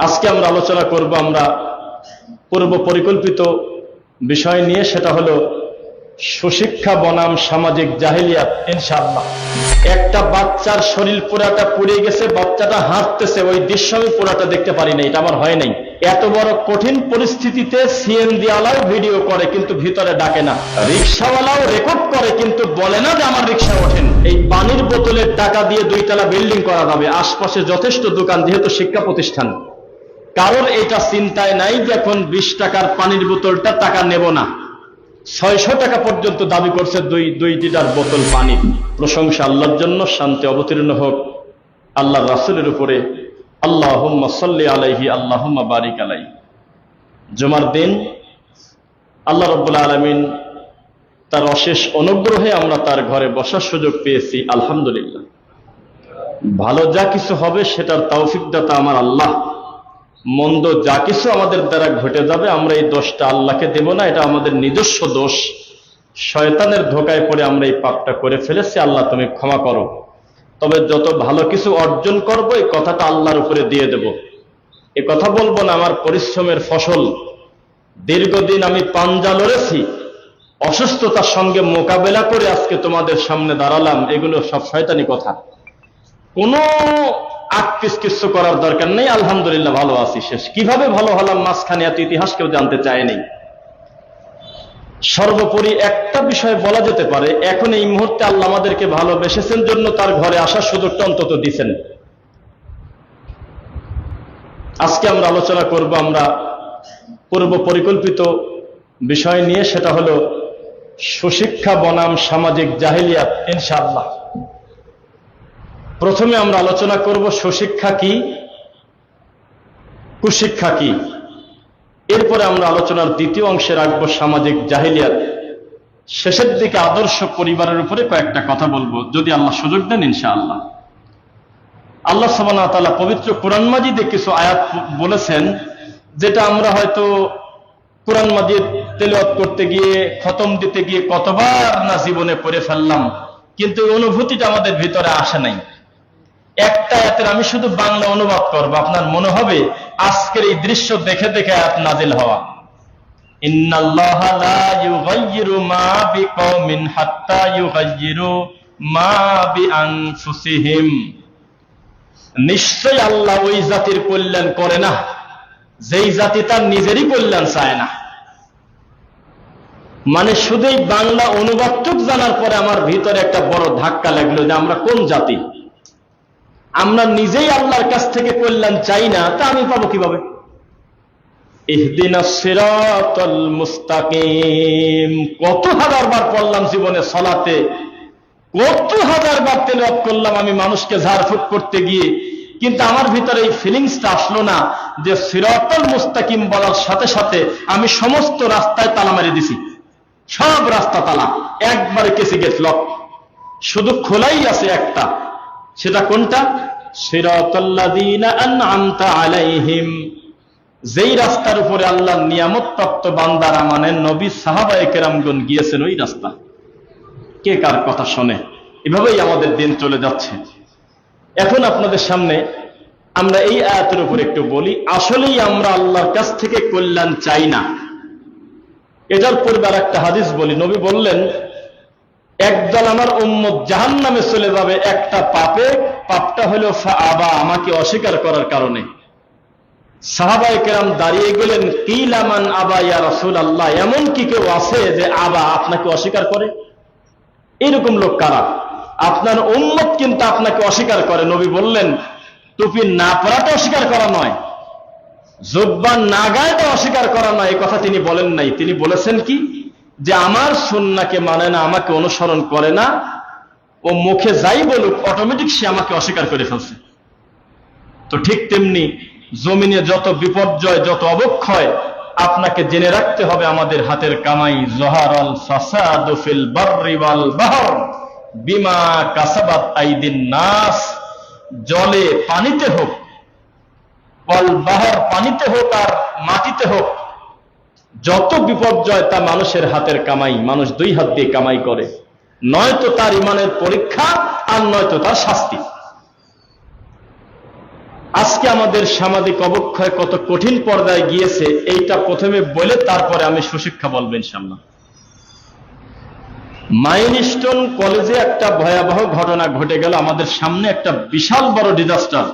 আজকে আমরা আলোচনা করব আমরা পূর্ব পরিকল্পিত বিষয় নিয়ে, সেটা হলো সুশিক্ষা বনাম সামাজিক জাহেলিয়াত। ইনশাআল্লাহ একটা বাচ্চার শরীর পুরাটা পুড়ে গেছে, বাচ্চাটা হাঁটতেছে, ওই দৃশ্য আমি পুরাটা দেখতে পারি না, এটা আমার হয় নাই। এত বড় কঠিন পরিস্থিতিতে সিএনজি ওয়ালাও ভিডিও করে কিন্তু ভিতরে ডাকে না, রিক্সাওয়ালাও রেকর্ড করে কিন্তু বলে না যে আমার রিক্সা ওঠেন। এই পানির বোতলের টাকা দিয়ে 2 তলা বিল্ডিং করা যাবে, আশপাশে যথেষ্ট দোকান, যেহেতু শিক্ষা প্রতিষ্ঠান। কারোর এটা চিন্তায় নাই যে এখন 20 টাকার পানির বোতলটা টাকা নেব না, 600 টাকা পর্যন্ত দাবি করছে 2 লিটার বোতল পানি। প্রশংসা আল্লাহর জন্য, শান্তি অবতীর্ণ হোক আল্লাহর রাসূলের উপরে। আল্লাহুম্মা সাল্লি আলাইহি আল্লাহুম্মা বারিক আলাইহি। জুমার দিন আল্লাহ রাব্বুল আলামিন তার অশেষ অনুগ্রহে আমরা তার ঘরে বসার সুযোগ পেয়েছি, আলহামদুলিল্লাহ। ভালো যা কিছু হবে সেটার তৌফিক দাতা আমার আল্লাহ, মন্দ যা কিছু আমাদের দ্বারা ঘটে যাবে আমরা এই দোষটা আল্লাহকে দেব না, এটা আমাদের নিজস্ব দোষ। শয়তানের ধোকায় পড়ে আমরা এই পাপটা করে ফেলেছি, আল্লাহ তুমি ক্ষমা করো। তবে যত ভালো কিছু অর্জন করব এই কথাটা আল্লাহর উপরে দিয়ে দেব। এ কথা বলবো না আমার পরিশ্রমের ফসল, দীর্ঘদিন আমি পাঞ্জা লড়েছি, অসুস্থতার সঙ্গে মোকাবেলা করে আজকে তোমাদের সামনে দাঁড়ালাম, এগুলো সব শয়তানি কথা। কোনো আটপিস কিছু করার দরকার নেই, আলহামদুলিল্লাহ ভালো আছি, শেষ। কিভাবে ভালো হলাম মাঝখানে এত ইতিহাস কেউ জানতে চায়নি। সর্বোপরি একটা বিষয় বলা যেতে পারে, এখন এই মুহূর্তে আল্লাহ আমাদেরকে ভালোবেসেছেন জন্য তার ঘরে আসার সুযোগটা অন্তত দিচ্ছেন। আজকে আমরা আলোচনা করব আমরা পূর্ব পরিকল্পিত বিষয় নিয়ে, সেটা হলো সুশিক্ষা বনাম সামাজিক জাহেলিয়াত। ইনশাআল্লাহ প্রথমে আমরা আলোচনা করব সুশিক্ষা কি, কুশিক্ষা কি। এরপরে আমরা আলোচনার দ্বিতীয় অংশে রাখবো সামাজিক জাহেলিয়াত। শেষের দিকে আদর্শ পরিবারের উপরে কয়েকটা কথা বলবো, যদি আল্লাহ সুযোগ দেন ইনশাআল্লাহ। আল্লাহ সুবহানাহু ওয়া তাআলা পবিত্র কোরআন মাজিদে কিছু আয়াত বলেছেন, যেটা আমরা হয়তো কোরআন মাজিদ তেলাওয়াত করতে গিয়ে, খতম দিতে গিয়ে কতবার না জীবনে পড়ে ফেললাম, কিন্তু অনুভূতিটা আমাদের ভিতরে আসে নাই। একটা আয়াতের আমি শুধু বাংলা অনুবাদ করব, আপনার মনে হবে আজকের এই দৃশ্য দেখে দেখে আয়াত নাজিল হওয়া। ইন্নাল্লাহা লা ইউগাইয়িরু মা বিকওমিন হাত্তা ইউগাইয়িরু মা বিআনফুসিহিম। নিশ্চয় আল্লাহ ওই জাতির কল্যাণ করে না যেই জাতি তার নিজেরই কল্যাণ চায় না। মানে শুধু এই বাংলা অনুবাদটুক জানার পরে আমার ভিতরে একটা বড় ধাক্কা লাগলো যে আমরা কোন জাতি? আমরা নিজেই আল্লাহর কাছ থেকে কল্যাণ চাই না, তা আমি পাবো কিভাবে? ইহদিনাস সিরাতাল মুস্তাকিম কত হাজার বার পড়লাম জীবনে সালাতে, কত হাজার বার তেলাওয়াত করলাম আমি মানুষকে ঝাড়ফুঁক করতে গিয়ে, কিন্তু আমার ভিতরে এই ফিলিংসটা আসলো না যে সিরাতাল মুস্তাকিম বলার সাথে সাথে আমি সমস্ত রাস্তায় তালা মেরে দিছি, সব রাস্তা তালা, একবারে কেসি গেট লক, শুধু খোলাই আছে একটা। সেটা কোনটা? সিরাতাল্লাযীনা আন'আমতা আলাইহিম, যেই রাস্তার উপরে আল্লাহর নিয়ামত প্রাপ্ত বান্দারা মানে নবী সাহাবায়ে কেরামগণ গিয়েছেন, ওই রাস্তা। কে কার কথা শোনে? এভাবেই আমাদের দিন চলে যাচ্ছে। এখন আপনাদের সামনে আমরা এই আয়াতের উপর একটু বলি, আসলেই আমরা আল্লাহর কাছ থেকে কল্যাণ চাই না। এটার পূর্বে একটা হাদিস বলি, নবী বললেন একদল আমার উম্মত জাহান্নামে চলে যাবে একটা পাপে, পাপটা হলো ফাআবা, আমাকে অস্বীকার করার কারণে। সাহাবায়ে কেরাম দাঁড়িয়ে গেলেন, কিলা মান আবা ইয়া রাসূলুল্লাহ, এমন কি কেউ আছে যে আবা আপনাকে অস্বীকার করে? এরকম লোক কারা? আপনার উম্মত কিন্তু আপনাকে অস্বীকার করে। নবী বললেন টুপি না পরাটা অস্বীকার করা নয়, জুব্বা না গায়েটা অস্বীকার করা নয়, এই কথা তিনি বলেন নাই। তিনি বলেছেন কি, যে আমার সুন্নাহকে মানে না, আমাকে অনুসরণ করে না, ও মুখে যাই বলুক অটোমেটিক সে আমাকে অস্বীকার করে ফেলছে। তো ঠিক তেমনি জমিনে যত বিপর্যয়, যত অবক্ষয়, আপনাকে জেনে রাখতে হবে আমাদের হাতের কামাই। যহারাল ফাসাদু ফিল বাররি ওয়াল বাহর বিমা কাসাবাত আইদিন নাস, জলে পানিতে হোক, ওয়াল বাহর পানিতে হোক আর মাটিতে হোক, যত বিপর্যয় তা মানুষের হাতের কামাই। মানুষ 2 হাত দিয়ে কামাই করে, নয়তো তার ইমানের পরীক্ষা আর নয়তো তার শাস্তি। আজকে আমাদের সামাজিক অবক্ষয় কত কঠিন পর্যায়ে গিয়েছে, এইটা প্রথমে বলে তারপরে আমি সুশিক্ষা বলবো ইনশাআল্লাহ। মাইলস্টোন কলেজে একটা ভয়াবহ ঘটনা ঘটে গেল আমাদের সামনে, একটা বিশাল বড় ডিজাস্টার।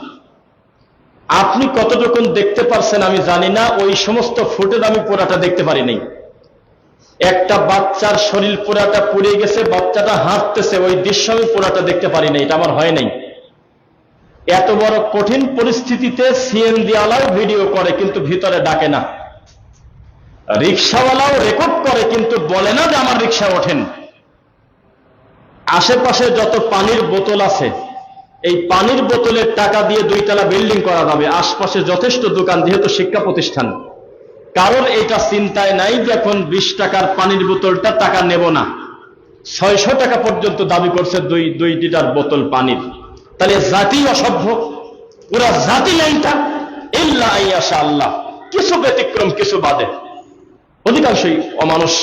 আপনি কতটুকুন দেখতে পারছেন আমি জানি না, ওই সমস্ত ফুটেজ আমি পুরাটা দেখতে পারি নাই। একটা বাচ্চার শরীর পুরাটা পুড়ে গেছে, বাচ্চাটা হাঁটতেছে, ওই দৃশ্য আমি পুরাটা দেখতে পারি নাই, এটা আমার হয় নাই। এত বড় কঠিন পরিস্থিতিতে সিএনজি ওয়ালাও ভিডিও করে কিন্তু ভিতরে ডাকে না, রিক্সাওয়ালাও রেকর্ড করে কিন্তু বলে না যে আমার রিক্সা ওঠেন। আশেপাশে যত পানির বোতল আছে, এই পানির বোতলের টাকা দিয়ে 2 তলা বিল্ডিং করা যাবে, আশপাশে যথেষ্ট দোকান, যেহেতু শিক্ষা প্রতিষ্ঠান, কারণ এটা চিন্তায় নাই যে এখন 20 টাকার পানির বোতলটা টাকা নেব না, 600 টাকা পর্যন্ত দাবি করছে 2 লিটার বোতল পানির। তাহলে জাতি অসভ্য, পুরা জাতি লাইনটা ইল্লা আইয়াশা আল্লাহ, কিছু ব্যতিক্রম কিছু বাদে অধিকাংশই অমানুষ।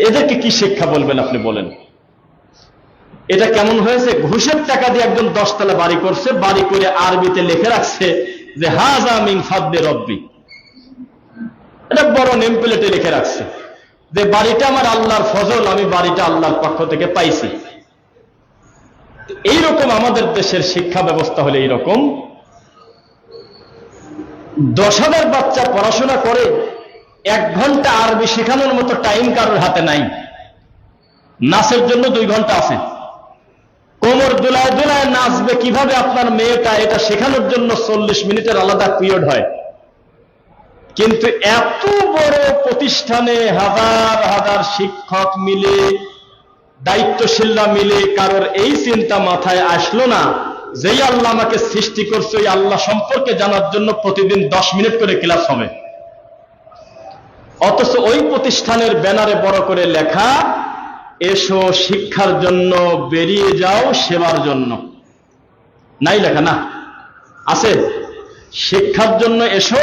এদেরকে কি শিক্ষা বলবেন আপনি বলেন? এটা কেমন হয়েছে? ঘুষের টাকা দিয়ে একজন 10 তলা বাড়ি করছে, বাড়ি করে আরবিতে লিখে রাখছে যে হাযা মিন ফাদলি রব্বি। এটা বড় নেম প্লেটে লিখে রাখছে যে বাড়িটা আমার আল্লাহর ফজল, আমি বাড়িটা আল্লাহর পক্ষ থেকে পাইছি। এইরকম আমাদের দেশের শিক্ষা ব্যবস্থা হলে এইরকম। 10,000 বাচ্চা পড়াশোনা করে, 1 ঘন্টা আরবি শেখানোর মতো টাইম কারোর হাতে নাই। নাচের জন্য 2 ঘন্টা আছে, কোমর দুলায় দুলায় নাচবে কিভাবে আপনার মেয়েটা, এটা শেখানোর জন্য 40 মিনিটের আলাদা পিরিয়ড হয়। কিন্তু এত বড় প্রতিষ্ঠানে হাজার হাজার শিক্ষক মিলে, দায়িত্বশীলরা মিলে কারোর এই চিন্তা মাথায় আসলো না যেই আল্লাহ আমাকে সৃষ্টি করছে ওই আল্লাহ সম্পর্কে জানার জন্য প্রতিদিন 10 মিনিট করে ক্লাস হবে। অথচ ওই প্রতিষ্ঠানের ব্যানারে বড় করে লেখা, এসো শিক্ষার জন্য, বেরিয়ে যাও সেবার জন্য। নাই লেখা? না, আছে। শিক্ষার জন্য এসো,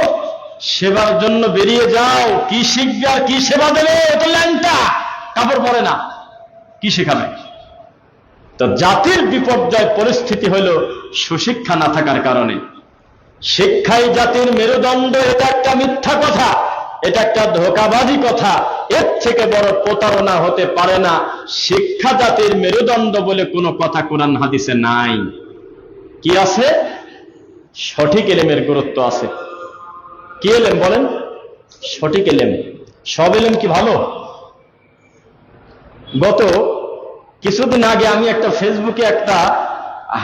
সেবার জন্য বেরিয়ে যাও। কি শিখবে আর কি সেবা দেবে? এটা ল্যাংটা, কাপড় পরে না, কি শেখাবে? তো জাতির বিপর্যয় পরিস্থিতি হল সুশিক্ষা না থাকার কারণে। শিক্ষাই জাতির মেরুদণ্ড, এটা একটা মিথ্যা কথা, এটা একটা ধোঁকাবাজি কথা। এর থেকে বড় প্রতারণা হতে পারে না। শিক্ষা জাতির মেরুদণ্ড বলে কোনো কথা কোরআন হাদিসে নাই। কি আছে? সঠিক এলেমের গুরুত্ব আছে। কি এলেম বলেন? সঠিক এলেম। সব এলেম কি ভালো? গত কিছুদিন আগে আমি একটা ফেসবুকে একটা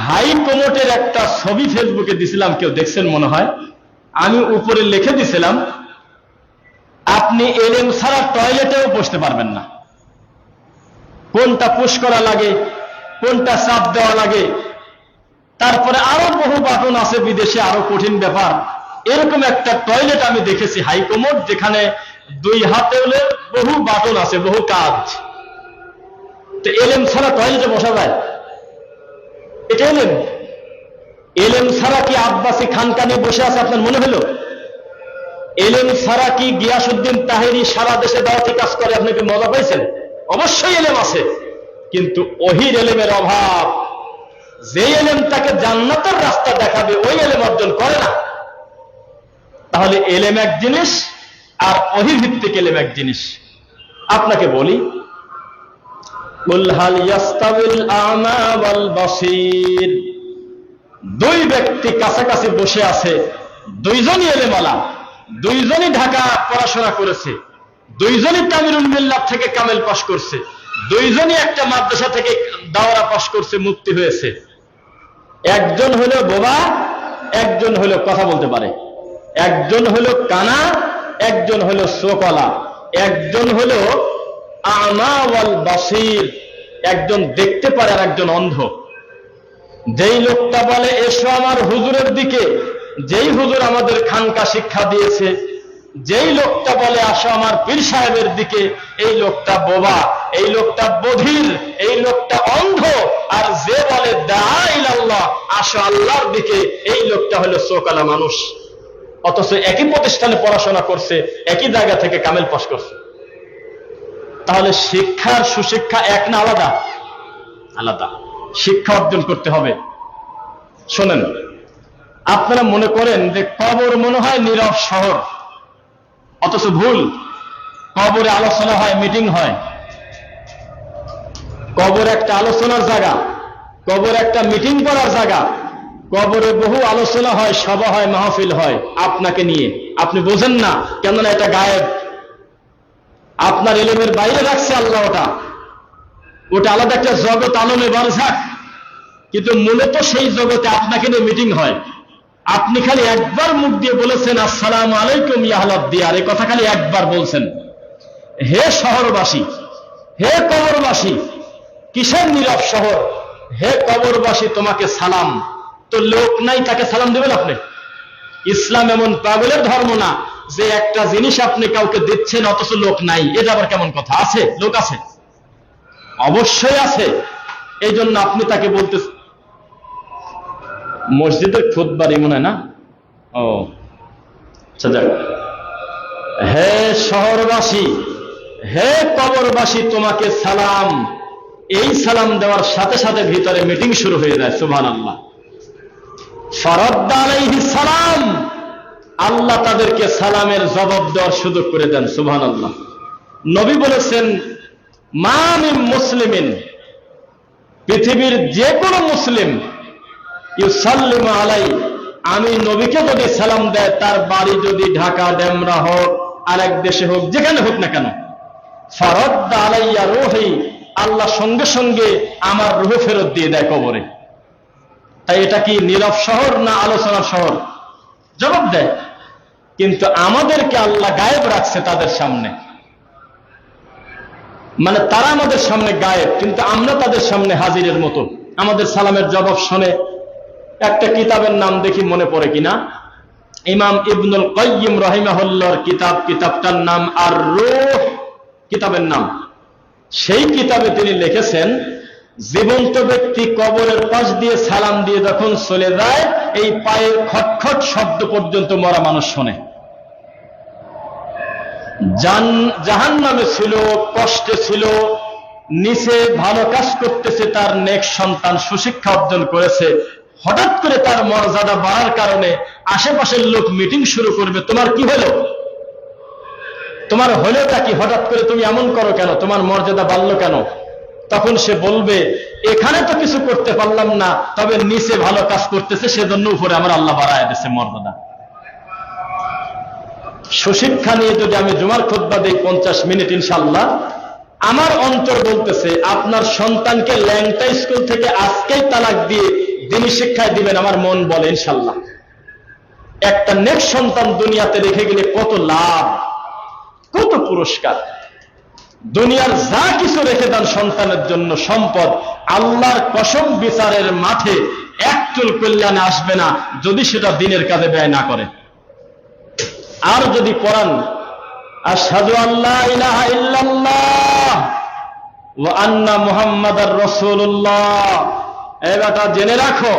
হাই কমোটের একটা ছবি ফেসবুকে দিছিলাম, কেউ দেখছেন মনে হয়। আমি উপরে লিখে দিছিলাম, আপনি এলেম ছাড়া টয়লেটেও বসতে পারবেন না। কোনটা পুশ করা লাগে, কোনটা চাপ দেওয়া লাগে, তারপরে আরো বহু বাটন আছে বিদেশে, আরো কঠিন ব্যাপার। এরকম একটা টয়লেট আমি দেখেছি হাই কমোড, যেখানে 2 হাতে বহু বাটন আছে, বহু কাজ। তো এলেম ছাড়া টয়লেটে বসা যায়? এটা এলেম? এলেম ছাড়া কি আব্বাসী খানকানি বসে আছে আপনার মনে হলো? এলেম ছাড়া কি গিয়াসউদ্দিন তাহেরি সারা দেশে দাওয়াতি কাজ করে? আপনি কি মজা পাইছেন? অবশ্যই এলেম আছে, কিন্তু ওহির এলেমের অভাব। যে এলেম তাকে জান্নাতের রাস্তা দেখাবে ওই এলেম অর্জন করে না। তাহলে এলেম এক জিনিস আর ওহি ভিত্তিক এলেম এক জিনিস। আপনাকে বলি, কুল হাল ইয়াস্তাবিল আ'মা ওয়াল বাসীর। 2 ব্যক্তি কাছাকাছি বসে আছে, 2জনই এলেমওয়ালা, 2জনই ঢাকা পড়াশোনা করেছে, 2জনই তামিরুল মিল্লাত থেকে কামেল পাশ করছে, 2জনই একটা মাদ্রাসা থেকে দাওরা পাশ করছে, মুক্তি হয়েছে। একজন হলো বোবা, একজন হলো কথা বলতে পারে, একজন হলো কানা, একজন হলো চোখওয়ালা, একজন হলো আ'মা ওয়াল বাসীর, একজন দেখতে পারে আর একজন অন্ধ। যেই লোকটা বলে এসো আমার হুজুরের দিকে, যেই হুজুর আমাদের খানকা শিক্ষা দিয়েছে, যেই লোকটা বলে আসো আমার পীর সাহেবের দিকে, এই লোকটা বোবা, এই লোকটা বধির, এই লোকটা অন্ধ। আর যে বলে দা ইলাল্লাহ, আসো আল্লাহর দিকে, এই লোকটা হলো চোখওয়ালা মানুষ। অথচ একই প্রতিষ্ঠানে পড়াশোনা করছে, একই জায়গা থেকে কামেল পাশ করছে। তাহলে শিক্ষার সুশিক্ষা এক না আলাদা? আলাদা। শিক্ষা অর্জন করতে হবে। শোনেন, আপনারা মনে করেন যে কবর মনে হয় নীরব শহর, অথচ ভুল। কবরে আলোচনা হয়, মিটিং হয়। কবর একটা আলোচনার জায়গা, কবর একটা মিটিং করার জায়গা। কবরে বহু আলোচনা হয়, সভা হয়, মাহফিল হয় আপনাকে নিয়ে। আপনি বোঝেন না, কেননা এটা গায়েব, আপনার ইলমের বাইরে রাখছে আল্লাহ। ওটা আলাদা একটা জগৎ, আলমে বারজাখ। কিন্তু মূলত সেই জগতে আপনাকে নিয়ে মিটিং হয়। আপনি খালি একবার মুখ দিয়ে বলেছেন আসসালামু আলাইকুম ইয়া আহলাদ দিয়ার, এই কথা খালি একবার বলছেন। হে শহরবাসী, হে কবরবাসী, কিসের নীরব শহর, হে কবরবাসী তোমাকে সালাম। তো লোক নাই, তাকে সালাম দেবেন আপনি? ইসলাম এমন পাগলের ধর্ম না যে একটা জিনিস আপনি কাউকে দিচ্ছেন অথচ লোক নাই। এটা আবার কেমন কথা? আছে, লোক আছে, অবশ্যই আছে। এই জন্য আপনি তাকে বলতে, মসজিদের খুতবার মনে হয় না? ও আচ্ছা, যাক। হে শহরবাসী, হে কবরবাসী তোমাকে সালাম। এই সালাম দেওয়ার সাথে সাথে ভিতরে মিটিং শুরু হয়ে যায়। সুবহানাল্লাহ। ফারাদ্দা আলাইহিস সালাম, আল্লাহ তাদেরকে সালামের জবাব দেওয়ার সুযোগ করে দেন। সুবহানাল্লাহ। নবী বলেছেন মা মিন মুসলিমিন, পৃথিবীর যে কোনো মুসলিম ইউসাল্লিমু আলাই, আমি নবীকে যদি সালাম দেয়, তার বাড়ি যদি ঢাকা ডেমরা হোক, আরেক দেশে হোক, যেখানে হোক না কেন, ফারাদ্দা আলাইয়া রূহি, আল্লাহ সঙ্গে সঙ্গে আমার রূহ ফেরত দিয়ে দেয় কবরে। তাই এটা কি নীরব শহর না আলোচনার শহর? জবাব দেয়। কিন্তু আমাদেরকে আল্লাহ গায়েব রাখছে তাদের সামনে, মানে তারা আমাদের সামনে গায়েব, কিন্তু আমরা তাদের সামনে হাজিরের মতো। আমাদের সালামের জবাব শোনে। একটা কিতাবের নাম দেখি মনে পড়ে কিনা, ইমাম ইবনুল কাইয়্যিম রাহিমাহুল্লাহর কিতাব, কিতাবটার নাম আর রূহ, কিতাবের নাম। সেই কিতাবে তিনি লিখেছেন, জীবন্ত ব্যক্তি কবরের পাশ দিয়ে সালাম দিয়ে যখন চলে যায়, এই পায়ের খটখট শব্দ পর্যন্ত মরা মানুষ শোনে। জাহান্নামে ছিল, কষ্টে ছিল, নিচে ভালো কাজ করতেছে, তার নেক সন্তান সুশিক্ষা অর্জন করেছে, হঠাৎ করে তার মর্যাদা বাড়ার কারণে আশেপাশের লোক মিটিং শুরু করবে, তোমার কি হলো, তোমার হলোটা কি, হঠাৎ করে তুমি এমন করো কেন, তোমার মর্যাদা বাড়লো কেন? তখন সে বলবে এখানে তো কিছু করতে পারলাম না, তবে নিচে ভালো কাজ করতেছে, সেজন্য উপরে আমার আল্লাহ বাড়ায় দিয়েছে মর্যাদা। সুশিক্ষা নিয়ে যদি আমি জুমার খুতবা দেই 50 মিনিট, ইনশাআল্লাহ আমার অন্তর বলতেছে আপনার সন্তানকে ল্যাংটা স্কুল থেকে আজকেই তালাক দিয়ে দ্বীনি শিক্ষায় দিবেন। আমার মন বলে ইনশাআল্লাহ। একটা নেক সন্তান দুনিয়াতে রেখে গেলে কত লাভ, কত পুরস্কার। দুনিয়ার যা কিছু রেখে দেন সন্তানের জন্য সম্পদ, আল্লাহর কসম বিচারের মাঠে এক চুল কল্যাণে আসবে না যদি সেটা দ্বীনের কাজে ব্যয় না করে। আর যদি পড়ান আশহাদু আল্লা ইলাহা ইল্লাল্লাহ ওয়া আন্না মুহাম্মাদার রাসূলুল্লাহ, এই বেটা জেনে রাখো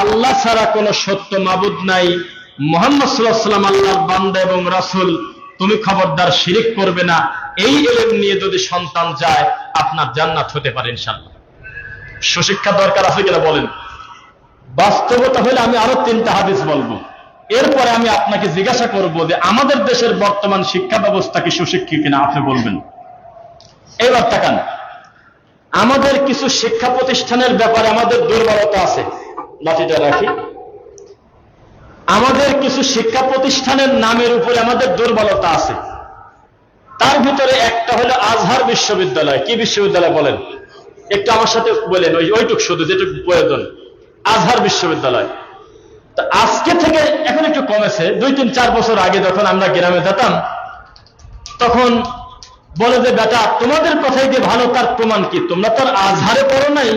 আল্লাহ ছাড়া কোনো সত্য মাবুদ নাই, মুহাম্মদ সাল্লাল্লাহু আলাইহি ওয়াসাল্লাম আল্লাহর বান্দা এবং রাসূল, তুমি খবরদার শিরিক করবে না। এই ইলম নিয়ে যদি সন্তান যায়, আপনার জান্নাত হতে পারে ইনশাআল্লাহ। সুশিক্ষা দরকার আছে কিনা বলেন? বাস্তবতা হলে আমি আরো 3টা হাদিস বলবো, এরপরে আমি আপনাকে জিজ্ঞাসা করব যে আমাদের দেশের বর্তমান শিক্ষা ব্যবস্থা কি সুশিক্ষিত কিনা, আপনি বলবেন। এবার তাকান, আমাদের কিছু শিক্ষা প্রতিষ্ঠানের ব্যাপারে আমাদের দুর্বলতা আছে। লাঠিটা রাখি। আমাদের কিছু শিক্ষা প্রতিষ্ঠানের নামের উপরে আমাদের দুর্বলতা আছে। তার ভিতরে একটা হলো আজহার বিশ্ববিদ্যালয়। কি বিশ্ববিদ্যালয় বলেন? একটু আমার সাথে বলেন, ওইটুক শুধু যেটুকু প্রয়োজন। আজহার বিশ্ববিদ্যালয়। তা আজকে থেকে এখন একটু কমেছে। 2-3-4 বছর আগে যখন আমরা গ্রামে যেতাম, তখন বলে যে বেটা তোমাদের কথাই যে ভালো, তার প্রমাণ কি? তোমরা তো আজহারে পড়ো নাই।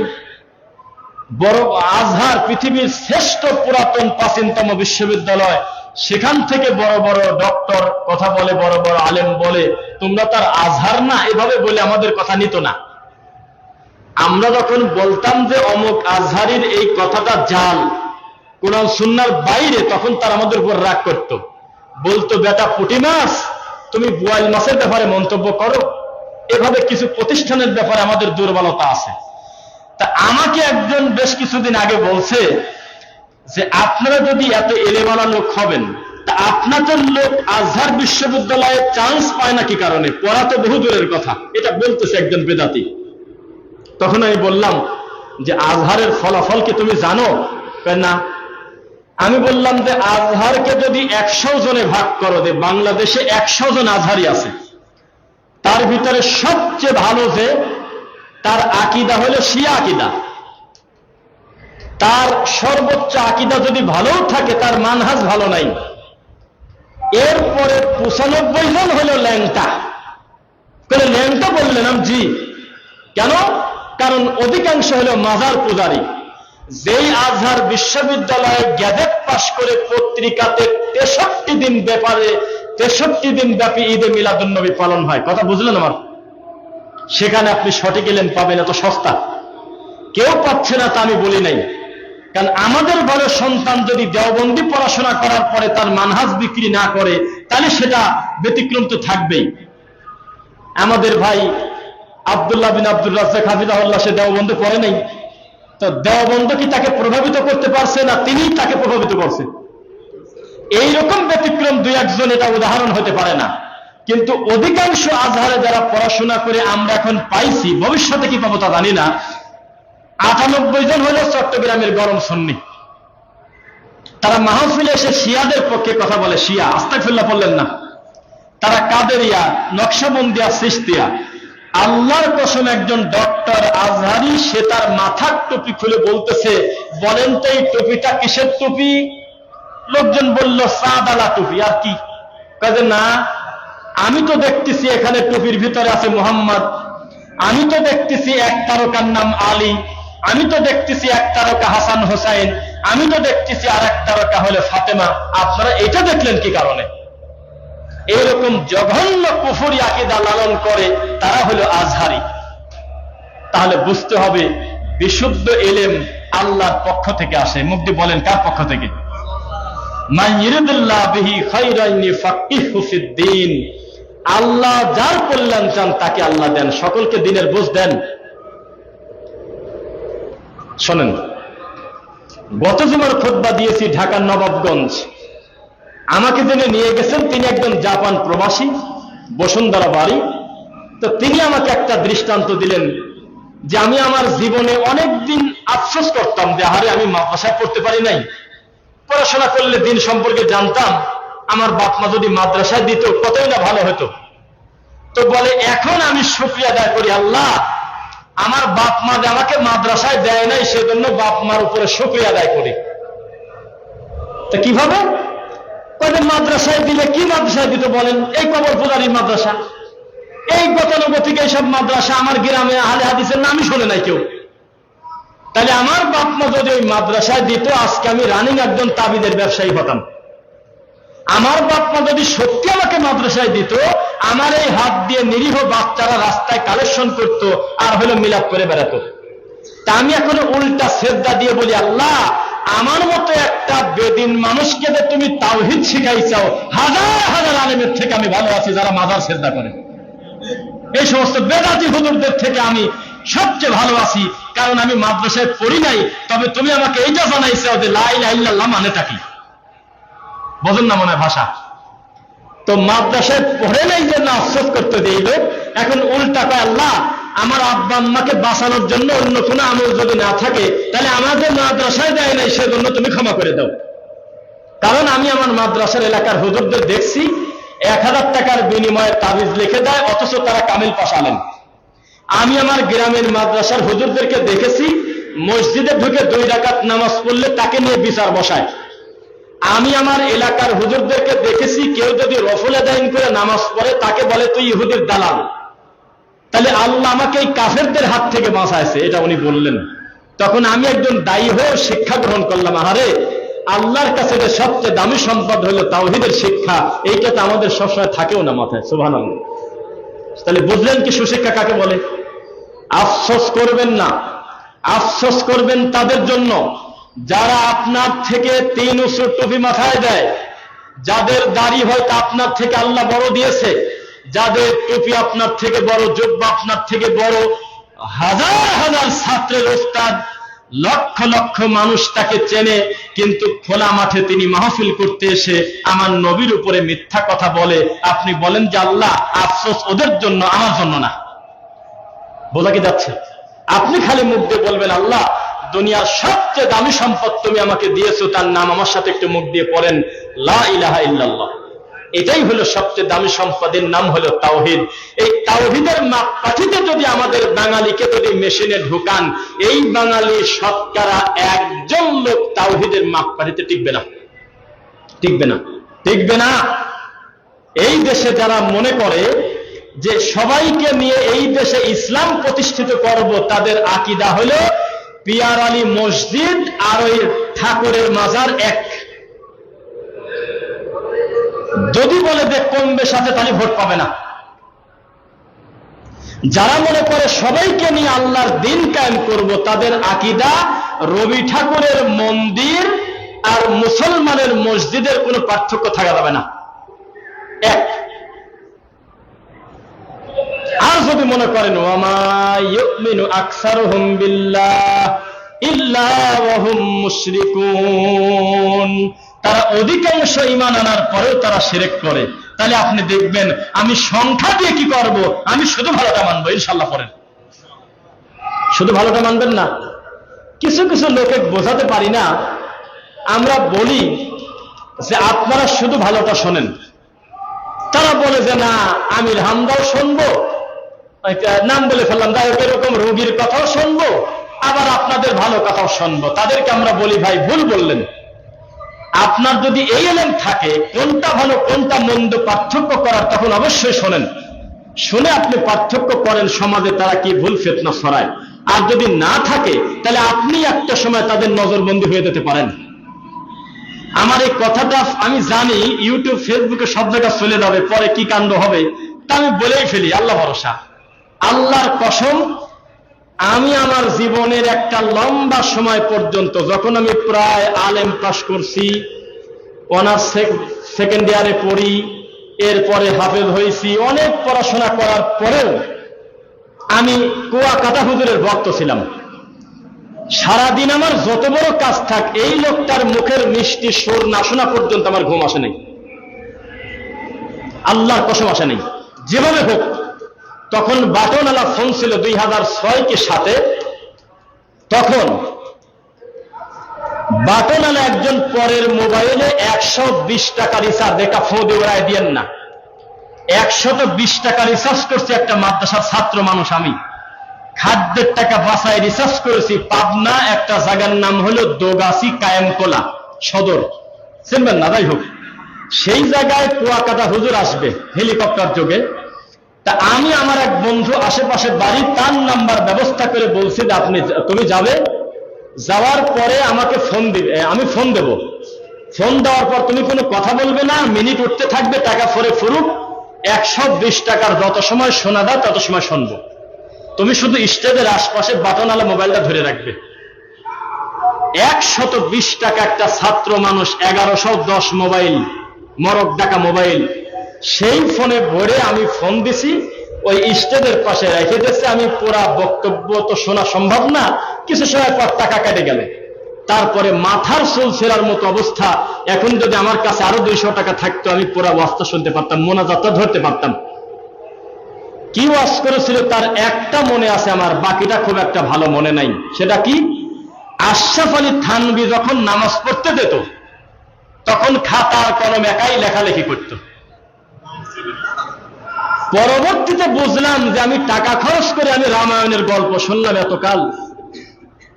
বড় আজহার পৃথিবীর শ্রেষ্ঠ পুরাতন প্রাচীনতম বিশ্ববিদ্যালয়, সেখান থেকে বড় বড় ডক্টর কথা বলে, বড় বড় আলেম বলে, তোমরা তার আজহার না, এভাবে বলে আমাদের কথা নিত না। আমরা যখন বলতাম যে অমুক আজহারির এই কথাটা জাল, কোরআন সুন্নাহর বাইরে, তখন তার আমাদের উপর রাগ করত, বলতো বেটা পুঁটি মাছ, তুমি বোয়াল মাছের ব্যাপারে মন্তব্য করো। এভাবে কিছু প্রতিষ্ঠানের ব্যাপারে আমাদের দুর্বলতা আছে। তা আমাকে একজন বেশ কিছুদিন আগে বলছে যে আপনারা যদি এত এলেমালা লোক হবেন, তা আপনাদের লোক আজহার বিশ্ববিদ্যালয়ে চান্স পায় না কি কারণে? পড়া তো বহু দূরের কথা, এটা বলতেছে একজন বেদাতি। তখন আমি বললাম যে আজহারের ফলাফল কি তুমি জানো? না। আমি বললাম যে আজহারকে যদি 100 জনে ভাগ করো, যে বাংলাদেশে 100 জন আজহারি আছে, তার ভিতরে সবচেয়ে ভালো যে তার আকীদা হলো শিয়া আকীদা, তার সর্বোচ্চ আকীদা যদি ভালোও থাকে, তার মানহাজ ভালো নাই। এরপরে 95 জন হলো ল্যাংটা। ল্যাংটা বললেন? জি। কেন? কারণ অধিকাংশ হলো মাজার পূজারী। যেই আজহার বিশ্ববিদ্যালয়ে গ্যাজেট পাশ করে পত্রিকাতে 63 দিন ব্যাপারে 63 দিন ব্যাপী ঈদে মিলাদুন্নবী পালন হয়, কথা বুঝলেন আমার? সেখানে আপনি সঠিক এলেন পাবেন এত সস্তা? কেউ পাচ্ছে না তা আমি বলি নাই। কারণ আমাদের বড় সন্তান যদি দেওবন্দি পড়াশোনা করার পরে তার মানহাজ বিক্রি না করে, তাহলে সেটা ব্যতিক্রম তো থাকবেই। আমাদের ভাই আব্দুল্লাহ বিন আব্দুর রাজ্জাক হাফিজাহুল্লাহ, সে দেওবন্দি পড়ে নাই, তো দেওবন্দ কি তাকে প্রভাবিত করতে পারছে না তিনিই তাকে প্রভাবিত করছে? এইরকম ব্যতিক্রম 2-1 জন, এটা উদাহরণ হতে পারে না। কিন্তু অধিকাংশ আজহারে যারা পড়াশোনা করে আমরা এখন পাইছি, ভবিষ্যতে কি পাবো তা জানি না, 98 জন হলো চট্টগ্রামের গরম সুন্নি। তারা মাহফিলে এসে শিয়াদের পক্ষে কথা বলে। শিয়া, আস্তাগফিরুল্লাহ বললেন না। তারা কাদেরিয়া, নকশবন্দিয়া, সিস্তিয়া। আল্লাহর কসম, একজন ডক্টর আজহারি, সে তার মাথার টুপি খুলে বলতেছে, বলেন তো এই টুপিটা কিসের টুপি? লোকজন বলল সাদালা টুপি। আর কি? কাজে না, আমি তো দেখতেছি এখানে টুপির ভিতরে আছে মুহাম্মদ, আমি তো দেখতেছি এক তারকার নাম আলী, আমি তো দেখতেছি এক তারকা হাসান হোসাইন, আমি তো দেখতেছি আর এক তারকা হলে ফাতেমা। আপনারা এটা দেখলেন কি কারণে? এইরকম জঘন্য কুফরি আকীদা লালন করে তারা হলো আজহারি। তাহলে বুঝতে হবে বিশুদ্ধ ইলম আল্লাহর পক্ষ থেকে আসে। মুফতি বলেন কার পক্ষ থেকে? মান ইউরিদুল্লাহ বিহি খায়রান ইউফাক্কিহু ফিদ্দীন। আল্লাহ যার কল্যাণ চান তাকে আল্লাহ দেন, সকলকে দিনের বুঝ দেন। শোনেন, গত জুমার খুতবা দিয়েছি ঢাকার নবাবগঞ্জ। আমাকে যিনি নিয়ে গেছেন তিনি একজন জাপান প্রবাসী, বসুন্ধরা বাড়ি। তো তিনি আমাকে একটা দৃষ্টান্ত দিলেন যে আমি আমার জীবনে অনেকদিন আফসোস করতাম যে আরে আমি মাদ্রাসায় পড়তে পারি নাই, পড়াশোনা করলে দিন সম্পর্কে জানতাম, আমার বাপ মা যদি মাদ্রাসায় দিত কতই না ভালো হতো। তো বলে এখন আমি শুকরিয়া আদায় করি, আল্লাহ আমার বাপ মা যে আমাকে মাদ্রাসায় দেয় নাই, সেজন্য বাপ মার উপরে শুকরিয়া আদায় করি। তো কিভাবে? মাদ্রাসায় দিলে কি মাদ্রাসায় দিত বলেন? এই কবর পূজারী মাদ্রাসা, এই গতানুগতিক এইসব মাদ্রাসা আমার গ্রামে আহলে হাদিসের নামই শুনে নাই কেউ। তাহলে আমার বাপ মা যদি ওই মাদ্রাসায় দিত, আজকে আমি রানিং একজন তাবিদের ব্যবসায়ী হতাম। আমার বাপ মা যদি সত্যি আমাকে মাদ্রাসায় দিত, আমার এই হাত দিয়ে নিরীহ বাচ্চারা রাস্তায় কালেকশন করত আর হলো মিলাপ করে বেড়াতো। তা আমি এখন উল্টা সেজদা দিয়ে বলি, আল্লাহ আমার মতো একটা বেদিন মানুষকে যে তুমি তাওহীদ শিখাইছাও, হাজার হাজার আলেমের থেকে আমি ভালো আছি যারা মাজার সেজদা করে। এই সমস্ত বেদাতি হুজুরদের থেকে আমি সবচেয়ে ভালো আছি, কারণ আমি মাদ্রাসায় পড়ি নাই, তবে তুমি আমাকে এইটা জানাইছাও যে লা ইলাহা ইল্লাল্লাহ মানেটা কি। বোঝেন না মনে হয় ভাষা? তো মাদ্রাসায় পড়ে নাই যে না আফসোস করতে দেই লোক, এখন উল্টা কয় আল্লাহ আমার আব্বা আম্মাকে বাঁচানোর জন্য অন্য কোনো আমল যদি না থাকে, তাহলে আমাদের মাদ্রাসায় দেয় নাই, সেজন্য তুমি ক্ষমা করে দাও। কারণ আমি আমার মাদ্রাসার এলাকার হুজুরদের দেখছি 1000 টাকার বিনিময়ে তাবিজ লিখে দেয়, অথচ তারা কামিল পাশ আলেম। আমি আমার গ্রামের মাদ্রাসার হুজুরদেরকে দেখেছি মসজিদে ঢুকে 2 রাকাত নামাজ পড়লে তাকে নিয়ে বিচার বসায়। আমি আমার এলাকার হুজুরদেরকে দেখেছি কেউ যদি রফল আদায়ন করে নামাজ পড়ে তাকে বলে তুই ইহুদির দালাল। তাহলে আল্লাহ আমাকে এই কাফেরদের হাত থেকে বাঁচাইছে, এটা উনি বললেন। তখন আমি একজন দায়ী হয়ে শিক্ষা গ্রহণ করলাম। আরে আল্লাহর কাছে যে সবচেয়ে দামি সম্পদ হলো তাওহীদের শিক্ষা, এইটা তো আমাদের সবসময় থাকেও না মাথায়। সুবহানাল্লাহ। তাহলে বুঝলেন কি সুশিক্ষা কাকে বলে? আফসোস করবেন না, আফসোস করবেন তাদের জন্য যারা আপনার থেকে 3 উঁচু টুপি মাথায় দেয়, যাদের দাড়ি হয়তো আপনার থেকে আল্লাহ বড় দিয়েছে, যাদের টুপি আপনার থেকে বড়, জুব্বা আপনার থেকে বড়, হাজার হাজার ছাত্রের ওস্তাদ, লক্ষ লক্ষ মানুষ তাকে চেনে, কিন্তু খোলা মাঠে তিনি মাহফিল করতে এসে আমার নবীর উপরে মিথ্যা কথা বলে। আপনি বলেন যে আল্লাহ আফসোস ওদের জন্য, আমার জন্য না। বলা কি যাচ্ছে? আপনি খালি মুখ দিয়ে বলবেন আল্লাহ দুনিয়ার সবচেয়ে দামি সম্পদ তুমি আমাকে দিয়েছো, তার নাম আমার সাথে একটু মুখ দিয়ে পড়েন, লা ইলাহা ইল্লাল্লাহ। এটাই হলো সবচেয়ে দামি সম্পদের নাম হলো তাওহীদ। এই তাওহীদের মাপকাঠিতে যদি আমাদের বাঙালিকে যদি মেশিনে ঢুকান, এই বাঙালি শতকরা একজন লোক তাওহীদের মাপকাঠিতে টিকবে না, টিকবে না, টিকবে না। এই দেশে যারা মনে করে যে সবাইকে নিয়ে এই দেশে ইসলাম প্রতিষ্ঠিত করব, তাদের আকীদা হলো পিয়ার আলী মসজিদ আর ওই ঠাকুরের মাজার এক। যদি বলে যে কমবে সাথে, তাহলে ভোট পাবে না। যারা মনে করে সবাইকে নিয়ে আল্লাহর দিন কায়েম করব, তাদের আকীদা রবি ঠাকুরের মন্দির আর মুসলমানের মসজিদের কোনো পার্থক্য থাকা যাবে না, এক। আর যদি মনে করেন ওয়ামা ইউমিনু আকসারুহুম বিল্লাহ ইল্লা ওয়া হুম মুশরিকুন, তারা অধিকাংশ ঈমান আনার পরেও তারা শিরক করে, তাহলে আপনি দেখবেন আমি সংখ্যা দিয়ে কি করব, আমি শুধু ভালোটা মানবো ইনশাআল্লাহ। পড়েন, শুধু ভালোটা মানবেন না। কিছু কিছু লোকে বোঝাতে পারি না, আমরা বলি যে আপনারা শুধু ভালোটা শোনেন, তারা বলে যে না আমির হামদাও শুনবো, নাম বলে ফেললাম, যাই হোক এরকম রোগীর কথাও শুনবো, আবার আপনাদের ভালো কথাও শুনবো। তাদেরকে আমরা বলি ভাই ভুল বললেন। আপনার যদি এই এলেম থাকে কোনটা ভালো কোনটা মন্দ পার্থক্য করার, তখন অবশ্যই শোনেন, শুনে আপনি পার্থক্য করেন সমাজে তারা কি ভুল ফিতনা ছড়ায়। আর যদি না থাকে তাহলে আপনি একটা সময় তাদের নজরবন্দি হয়ে যেতে পারেন। আমার এই কথাটা আমি জানি ইউটিউব ফেসবুকে সব জায়গায় চলে যাবে, পরে কি কাণ্ড হবে তা আমি বলেই ফেলি, আল্লাহ ভরসা। আল্লাহর কসম, আমি আমার জীবনের একটা লম্বা সময় পর্যন্ত, যখন আমি প্রায় আলেম পাস করছি, অনার্স সেকেন্ড ইয়ারে পড়ি, এরপরে হাফেজ হয়েছি, অনেক পড়াশোনা করার পরেও আমি কুয়াকাটা হুজুরের ভক্ত ছিলাম। সারাদিন আমার যত বড় কাজ থাক, এই লোকটার মুখের মিষ্টি সুর না শোনা পর্যন্ত আমার ঘুম আসে নাই, আল্লাহর কসম আসে নাই। যেভাবে হোক, তখন বাটনওয়ালা ফোন ছিল 2006 কি 7, তখন বাটনওয়ালা একজন পরের মোবাইলে 120 টাকা রিচার্জ, এটা ফোন দিয়ে ওরাই দিয়েন না, 120 টাকা রিচার্জ করছি একটা মাদ্রাসার ছাত্র মানুষ আমি। খাদ্যের টাকা বাঁচায় রিচার্জ করেছি। পাবনা একটা জায়গার নাম হলো দোগাছি কায়েমকোলা সদর, চিনবেন না? যাই হোক, সেই জায়গায় কুয়াকাটা হুজুর আসবে হেলিকপ্টার যোগে। তা আমি আমার এক বন্ধু আশেপাশে বাড়ি, তার নাম্বার ব্যবস্থা করে বলছি যে তুমি যাবে, যাওয়ার পরে আমাকে ফোন দিবে, আমি ফোন দেব, ফোন দেওয়ার পর তুমি কোনো কথা বলবে না, মিনিট উঠতে থাকবে, টাকা ফরে ফুরুক, 120 টাকার যত সময় শোনা দাও তত সময় শুনবো। তুমি শুধু স্টেজের আশপাশে বাটনওয়ালা মোবাইলটা ধরে রাখবে। 120 টাকা একটা ছাত্র মানুষ, 1110 মোবাইল, মরক ডাকা মোবাইল, সেই ফোনে ভরে আমি ফোন দিছি, ওই স্টেজের পাশে রেখে দিয়েছে। আমি পুরা বক্তব্য তো শোনা সম্ভব না, কিছু সময় পর টাকা কেটে গেলে, তারপরে মাথার চুল ছেঁড়ার মতো অবস্থা। এখন যদি আমার কাছে আরো 200 টাকা থাকতো, আমি পুরা ওয়াজটা শুনতে পারতাম, মোনাজাতটা ধরতে পারতাম। কি ওয়াজ করেছিল তার একটা মনে আছে আমার, বাকিটা খুব একটা ভালো মনে নাই। সেটা কি? আশরাফ আলী থানভী যখন নামাজ পড়তে যেত, তখন খাতা আর কলম একাই লেখালেখি করত। পরবর্তীতে বুঝলাম যে আমি টাকা খরচ করে আমি রামায়ণের গল্প শুনলাম এতকাল,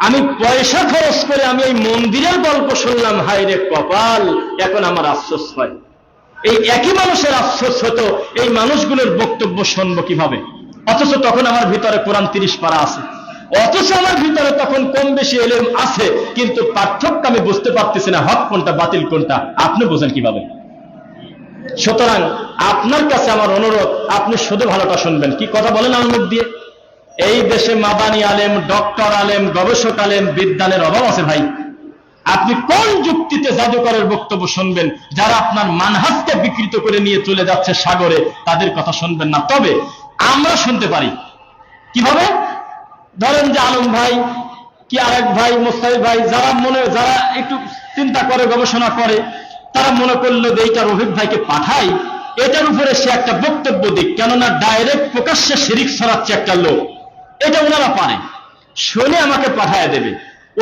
আমি পয়সা খরচ করে আমি এই মন্দিরের গল্প শুনলাম, হায় রে কপাল, এখন আমার আফসোস হয়। এই একই মানুষের আফসোস হতো, এই মানুষগুলোর বক্তব্য শুনবো কিভাবে? অথচ তখন আমার ভিতরে কোরআন 30 পারা আছে, অথচ আমার ভিতরে তখন কম বেশি এলেম আছে, কিন্তু পার্থক্য আমি বুঝতে পারতেছি না, হক কোনটা বাতিল কোনটা। আপনি বুঝেন কিভাবে? সুতরাং আপনার কাছে আমার অনুরোধ, আপনি শুধু ভালোটা শুনবেন। কি কথা বলেন আমার মুখ দিয়ে? এই দেশে মাদানী আলেম, ডক্টর আলেম, গবেষক আলেম, বিদ্যানের অভাব আছে ভাই। আপনি কোন যুক্তিতে জাদুকরের বক্তব্য শুনবেন? যারা আপনার মানহাজকে বিকৃত করে নিয়ে চলে যাচ্ছে সাগরে, তাদের কথা শুনবেন না। তবে আমরা শুনতে পারি কিভাবে? ধরেন যে আলম ভাই কি আরেক ভাই মোস্তাফিজ ভাই যারা একটু চিন্তা করে গবেষণা করে তারা মনে করলো যে এইটা রফিক ভাইকে পাঠাই, এটার উপরে সে একটা বক্তব্য দিক, কেননা ডাইরেক্ট প্রকাশ্যে শিরিক ছড়াচ্ছে একটা লোক, এটা ওনারা পারে, শুনে আমাকে পাঠায় দেবে।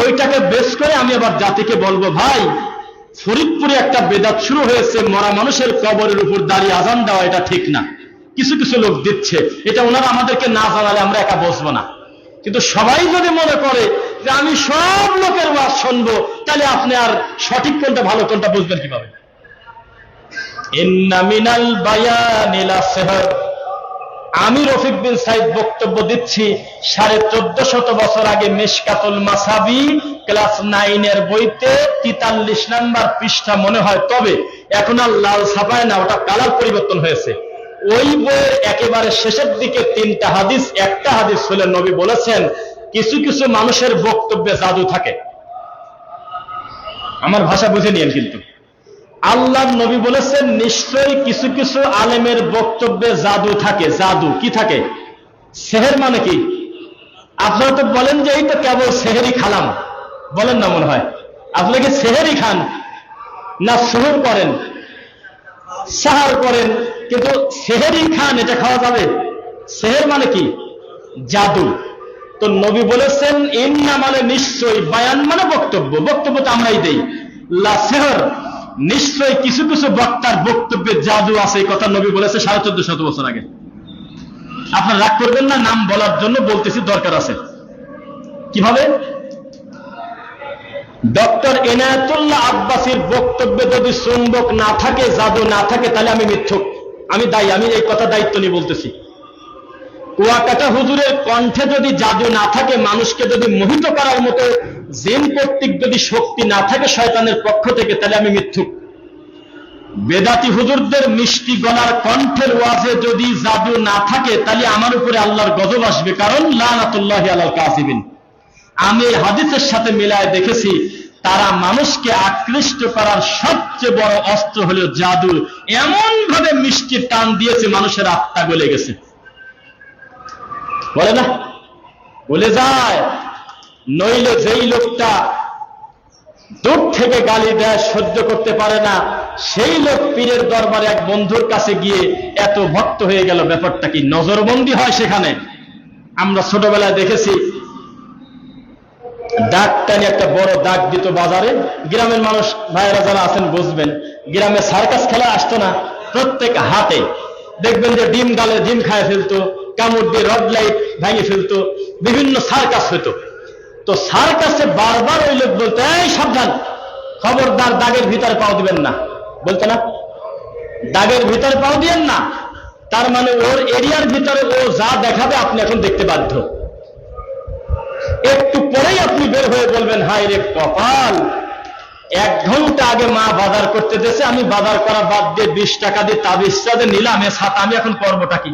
ওইটাকে বেশ করে আমি আবার জাতিকে বলবো, ভাই ফরিদপুরে একটা বেদাত শুরু হয়েছে, মরা মানুষের কবরের উপর দাঁড়িয়ে আজান দেওয়া, এটা ঠিক না, কিছু কিছু লোক দিচ্ছে, এটা ওনারা আমাদেরকে না জানালে আমরা একা বসবো না। কিন্তু সবাই যদি মনে করে যে আমি সব লোকের ওয়াজ শুনবো, তাহলে আপনি আর সঠিক কোনটা ভালো কোনটা বুঝবেন কিভাবে? ইন্না মিনাল বায়ানি লাসিহর, আমি রফিক বিন সাইদ বক্তব্য দিচ্ছি 1450 বছর আগে মিশকাতুল মাসাবি ক্লাস 9 এর বইতে 43 নাম্বার পৃষ্ঠা মনে হয়, তবে এখন আর লাল ছাপায় না, ওটা কালার পরিবর্তন হয়েছে। ওই বইয়ের একেবারে শেষের দিকে 3টা হাদিস, একটা হাদিস হলে নবী বলেছেন কিছু কিছু মানুষের বক্তব্যে জাদু থাকে। আমার ভাষা বুঝে নিয়েন, কিন্তু আল্লাহর নবী বলেছেন নিশ্চয়ই কিছু কিছু আলেমের বক্তব্যে জাদু থাকে। জাদু কি থাকে? সেহের মানে কি? আপনারা তো বলেন যে এই তো কেবল সেহেরি খালাম, বলেন না মনে হয়? আপনারা কি সেহেরি খান না সুহুর করেন, সাহার করেন, কিন্তু সেহেরি খান, এটা খাওয়া যাবে? সেহের মানে কি? জাদু। তো নবী বলেছেন ইন্না মানে নিশ্চয়ই, বায়ান মানে বক্তব্য, বক্তব্য তো আমরাই দেই, লা সেহর নিশ্চয় কিছু কিছু বক্তার বক্তব্যে জাদু আছে, এই কথা নবী বলেছে 1450 বছর আগে। আপনার রাগ করবেন না, নাম বলার জন্য বলতেছি, দরকার আছে। কিভাবে? ডক্টর এনায়েতুল্লাহ আব্বাসীর বক্তব্যে যদি চুম্বক না থাকে, জাদু না থাকে, তাহলে আমি মিথ্যুক, আমি দায়ী, আমি এই কথা দায়িত্ব নিয়ে বলতেছি। কুয়াকাটা হুজুরের কণ্ঠে যদি জাদু না থাকে, মানুষকে যদি মোহিত করার মতো জিন কর্তৃক যদি শক্তি না থাকে শয়তানের পক্ষ থেকে, তাহলে আমি মিথ্যুক। বেদাতি হুজুরদের মিষ্টি গলার কণ্ঠের ওয়াজে যদি জাদু না থাকে, তাহলে আমার উপরে আল্লাহর গজব আসবে, কারণ লানাতুল্লাহি আলাল কাযিবিন। আমি এই হাদিসের সাথে মিলায় দেখেছি, তারা মানুষকে আকৃষ্ট করার সবচেয়ে বড় অস্ত্র হলো জাদু। এমন ভাবে মিষ্টি টান দিয়েছে, মানুষের আত্মা গলে গেছে। বলে না, বলে যায়। নইলে যেই লোকটা দূর থেকে গালি দেয়, সহ্য করতে পারে না, সেই লোক পীরের দরবারে এক বন্ধুর কাছে গিয়ে এত ভক্ত হয়ে গেল, ব্যাপারটা কি? নজরবন্দি হয় সেখানে। আমরা ছোটবেলায় দেখেছি, দাগ টানি একটা বড় দাগ দিত বাজারে। গ্রামের মানুষ ভাইয়েরা যারা আছেন বুঝবেন, গ্রামে সার্কাস খেলা আসতো না, প্রত্যেক হাটে দেখবেন যে ডিম গালে ডিম খায় ফেলতো, কামড় দিয়ে রড লাইট ভেঙে ফেলতো, বিভিন্ন সার্কাস হইতো। তো সার্কাসে বারবার ওই লোক বলতো, এই সাবধান, খবরদার দাগের ভিতরে পাও দিবেন না, বলতো না? দাগের ভিতরে পাও দিবেন না, তার মানে ওর এরিয়ার ভিতরে ও যা দেখাবে আপনি এখন দেখতে বাধ্য। একটু পরেই আপনি বের হয়ে বলবেন, হায় রে কপাল, 1 ঘন্টা আগে মা বাজার করতে দিয়েছে, আমি বাজার করা বাদ দিয়ে 20 টাকা দিয়ে তাবিজটা দিয়ে নিলাম, এ সাথে আমি এখন করবোটা কি?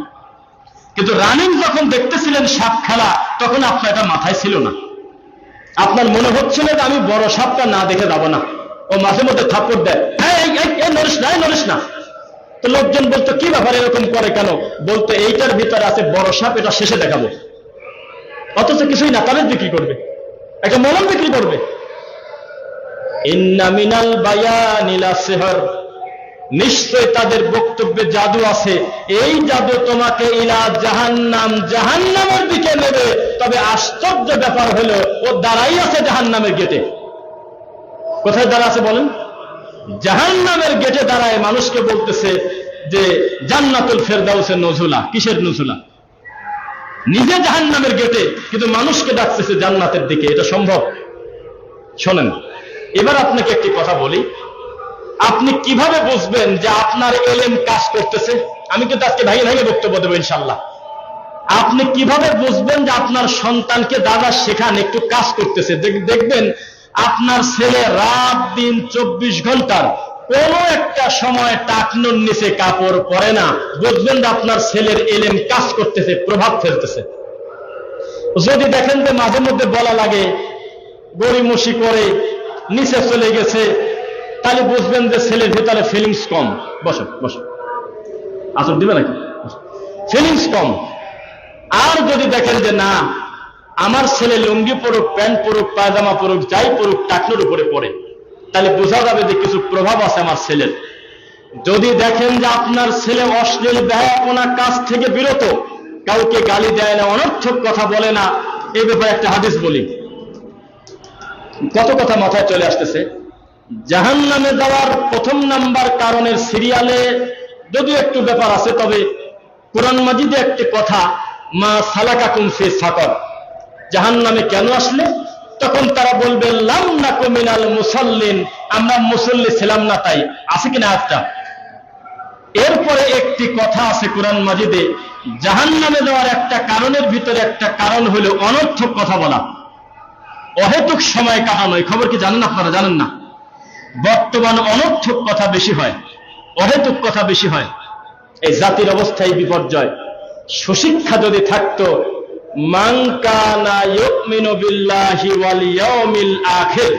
কিন্তু রানিং যখন দেখতেছিলেন সাপ খেলা, তখন আপনার এটা মাথায় ছিল না। আপনার মনে হচ্ছিল যে আমি বড় সাপটা না দেখে যাবো না। ও মাঝে মধ্যে থাপ্পড় দেয়, নড়িস না। তো লোকজন বলতো, কি ব্যাপার, এরকম করে কেন? বলতো এইটার ভিতরে আছে বড় সাপ, এটা শেষে দেখাবো। অথচ কিছুই না, তাদের বিক্রি করবে, একটা মলম বিক্রি করবে। ইন্না মিনাল বায়ানি লাসিহর, নিশ্চয় তাদের বক্তব্যে জাদু আছে। এই জাদু তোমাকে ইলা জাহান্নাম, জাহান্নামের দিকে নেবে। তবে আশ্চর্য ব্যাপার হলো, ও দাঁড়াই আছে জাহান্নামের গেটে। কোথায় দাঁড়া আছে বলেন? জাহান্নামের গেটে দাঁড়ায় মানুষকে বলতেছে যে জান্নাতুল ফেরদাউসের নজুলা। কিসের নজুলা? নিজে জাহান্নামের গেটে, কিন্তু মানুষকে ডাকতেছে জান্নাতের দিকে। এটা সম্ভব? শোনেন, এবার আপনাকে একটি কথা বলি, আপনি কিভাবে বুঝবেন যে আপনার এলেম কাজ করতেছে? আমি কিন্তু আজকে ভেঙে ভেঙে বক্তব্য দেবো ইনশাল্লাহ। আপনি কিভাবে বুঝবেন যে আপনার সন্তানকে দাদা শেখান একটু কাজ করতেছে? দেখবেন আপনার ছেলে রাত দিন 24 ঘন্টার কোন একটা সময় টাকনুর নিচে কাপড় পরে না, বুঝবেন যে আপনার ছেলের এলেম কাজ করতেছে, প্রভাব ফেলতেছে। যদি দেখেন যে মাঝে মধ্যে বলা লাগে, গড়িমসি করে নিচে চলে গেছে, তাহলে বুঝবেন যে ছেলের ভিতরে ফিলিংস কম। বসো আসর দিবে নাকি? ফিলিংস কম। আর যদি দেখেন যে না, আমার ছেলে লুঙ্গি পরুক, প্যান্ট পরুক, পায়জামা পরুক, যাই পরুক, টাকনুর উপরে পড়ে, তাহলে বোঝা যাবে যে কিছু প্রভাব আছে আমার ছেলের। যদি দেখেন যে আপনার ছেলে অশ্লীল ব্যয়াপনা কাজ থেকে বিরত, কাউকে গালি দেয় না, অনর্থক কথা বলে না, এই ব্যাপারে একটা হাদিস বলি। কত কথা মাথায় চলে আসতেছে। জাহান্নামে যাওয়ার প্রথম নাম্বার কারণের সিরিয়ালে যদিও একটু ব্যাপার আছে, তবে কোরআন মাজিদে একটি কথা, মা সালাকাকুম ফি সাকর, জাহান্নামে কেন আসলে? তখন তারা বলবে লাম নাকু মিনাল মুসাল্লিন, আমরা মুসল্লি ছিলাম না, তাই। আছে কিনা আয়াতটা? এরপরে একটি কথা আছে কোরআন মাজিদে, জাহান্নামে যাওয়ার একটা কারণের ভিতরে একটা কারণ হলো অনর্থক কথা বলা, অহেতুক সময় কাটানো। এই খবর কি জানেন আপনারা? জানেন না? বর্তমান অনর্থক কথা বেশি হয়, অহেতুক কথা বেশি হয়। এই জাতির অবস্থায় বিপর্যয়। সুশিক্ষা যদি থাকতো, মান কানা ইউমিনু বিল্লাহি ওয়াল ইয়াউমিল আখির,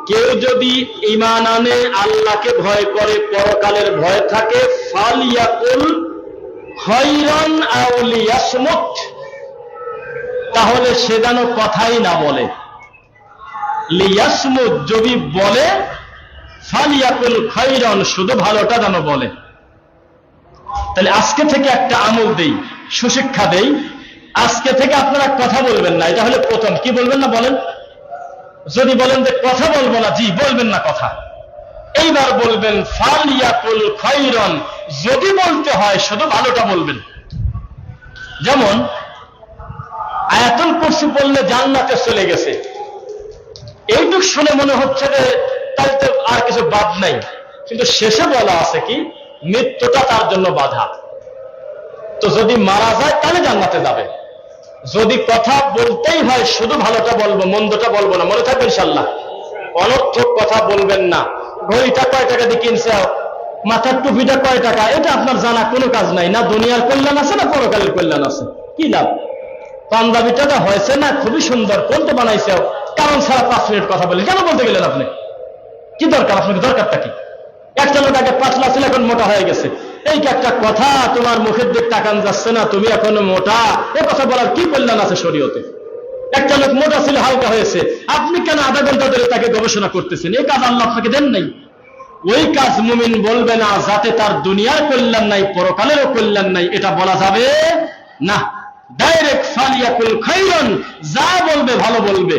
কেউ যদি ঈমান আনে, আল্লাহকে ভয় করে, পরকালের ভয় থাকে, ফালিয়াকুল খায়রান আও লিয়াসমুত, তাহলে সে যেন কথাই না বলে। লিয়াসমুত যদি বলে, ফালিয়াকুল খায়রান, শুধু ভালোটা যেন বলে। তাহলে আজকে থেকে একটা আমল দেই, সুশিক্ষা দেই, আজকে থেকে আপনারা কথা বলবেন না। এটা হলো প্রথম। কি বলবেন না বলেন? যদি বলেন যে কথা বলবো না, জি বলবেন না কথা, এইবার বলবেন ফালিয়াকুল খায়রান, যদি বলতে হয় শুধু ভালোটা বলবেন। যেমন আয়াতুল কুরসি পড়লে জান্নাতে চলে গেছে, এইটুক শুনে মনে হচ্ছে যে তাহলে তো আর কিছু বাদ নাই, কিন্তু শেষে বলা আছে কি মৃত্যুটা তার জন্য বাধা। তো যদি মারা যায় তাহলে জান্নাতে যাবে। যদি কথা বলতেই হয় শুধু ভালোটা বলবো, মন্দটা বলবো না, মনে থাকবে ইনশাআল্লাহ। অনর্থক কথা বলবেন না। ঘড়িটা কয় টাকা দিয়ে কিনছে, মাথার টুপিটা কয় টাকা, এটা আপনার জানা কোনো কাজ নাই। না দুনিয়ার কল্যাণ আছে না পরকালের কল্যাণ আছে, কি লাভ? পাঞ্জাবিটা হয়েছে না খুবই সুন্দর, কোনটা বানাইছে, কারণ ছাড়া 5 মিনিট কথা বলে কেন বলতে গেলেন আপনি? কি দরকার? আপনাকে দরকারটা কি? একটা লোক আগে পাতলা ছিল, এখন মোটা হয়ে গেছে, এই একটা কথা, তোমার মুখের দিক তাকান যাচ্ছে না, তুমি এখনো মোটা, এ কথা বলার কি কল্যাণ আছে শরীয়তে? একটা লোক মোটা ছিল, হালকা হয়েছে, আপনি কেন আধা ঘন্টা ধরে তাকে গবেষণা করতেছেন? এই কাজ আল্লাহ আপনাকে দেন নাই। ওই কাজ মুমিন বলবে না, যাতে তার দুনিয়ার কল্যাণ নাই, পরকালেরও কল্যাণ নাই, এটা বলা যাবে না। ডাইরেক্ট ফালিয়াকুল খায়রান, যা বলবে ভালো বলবে,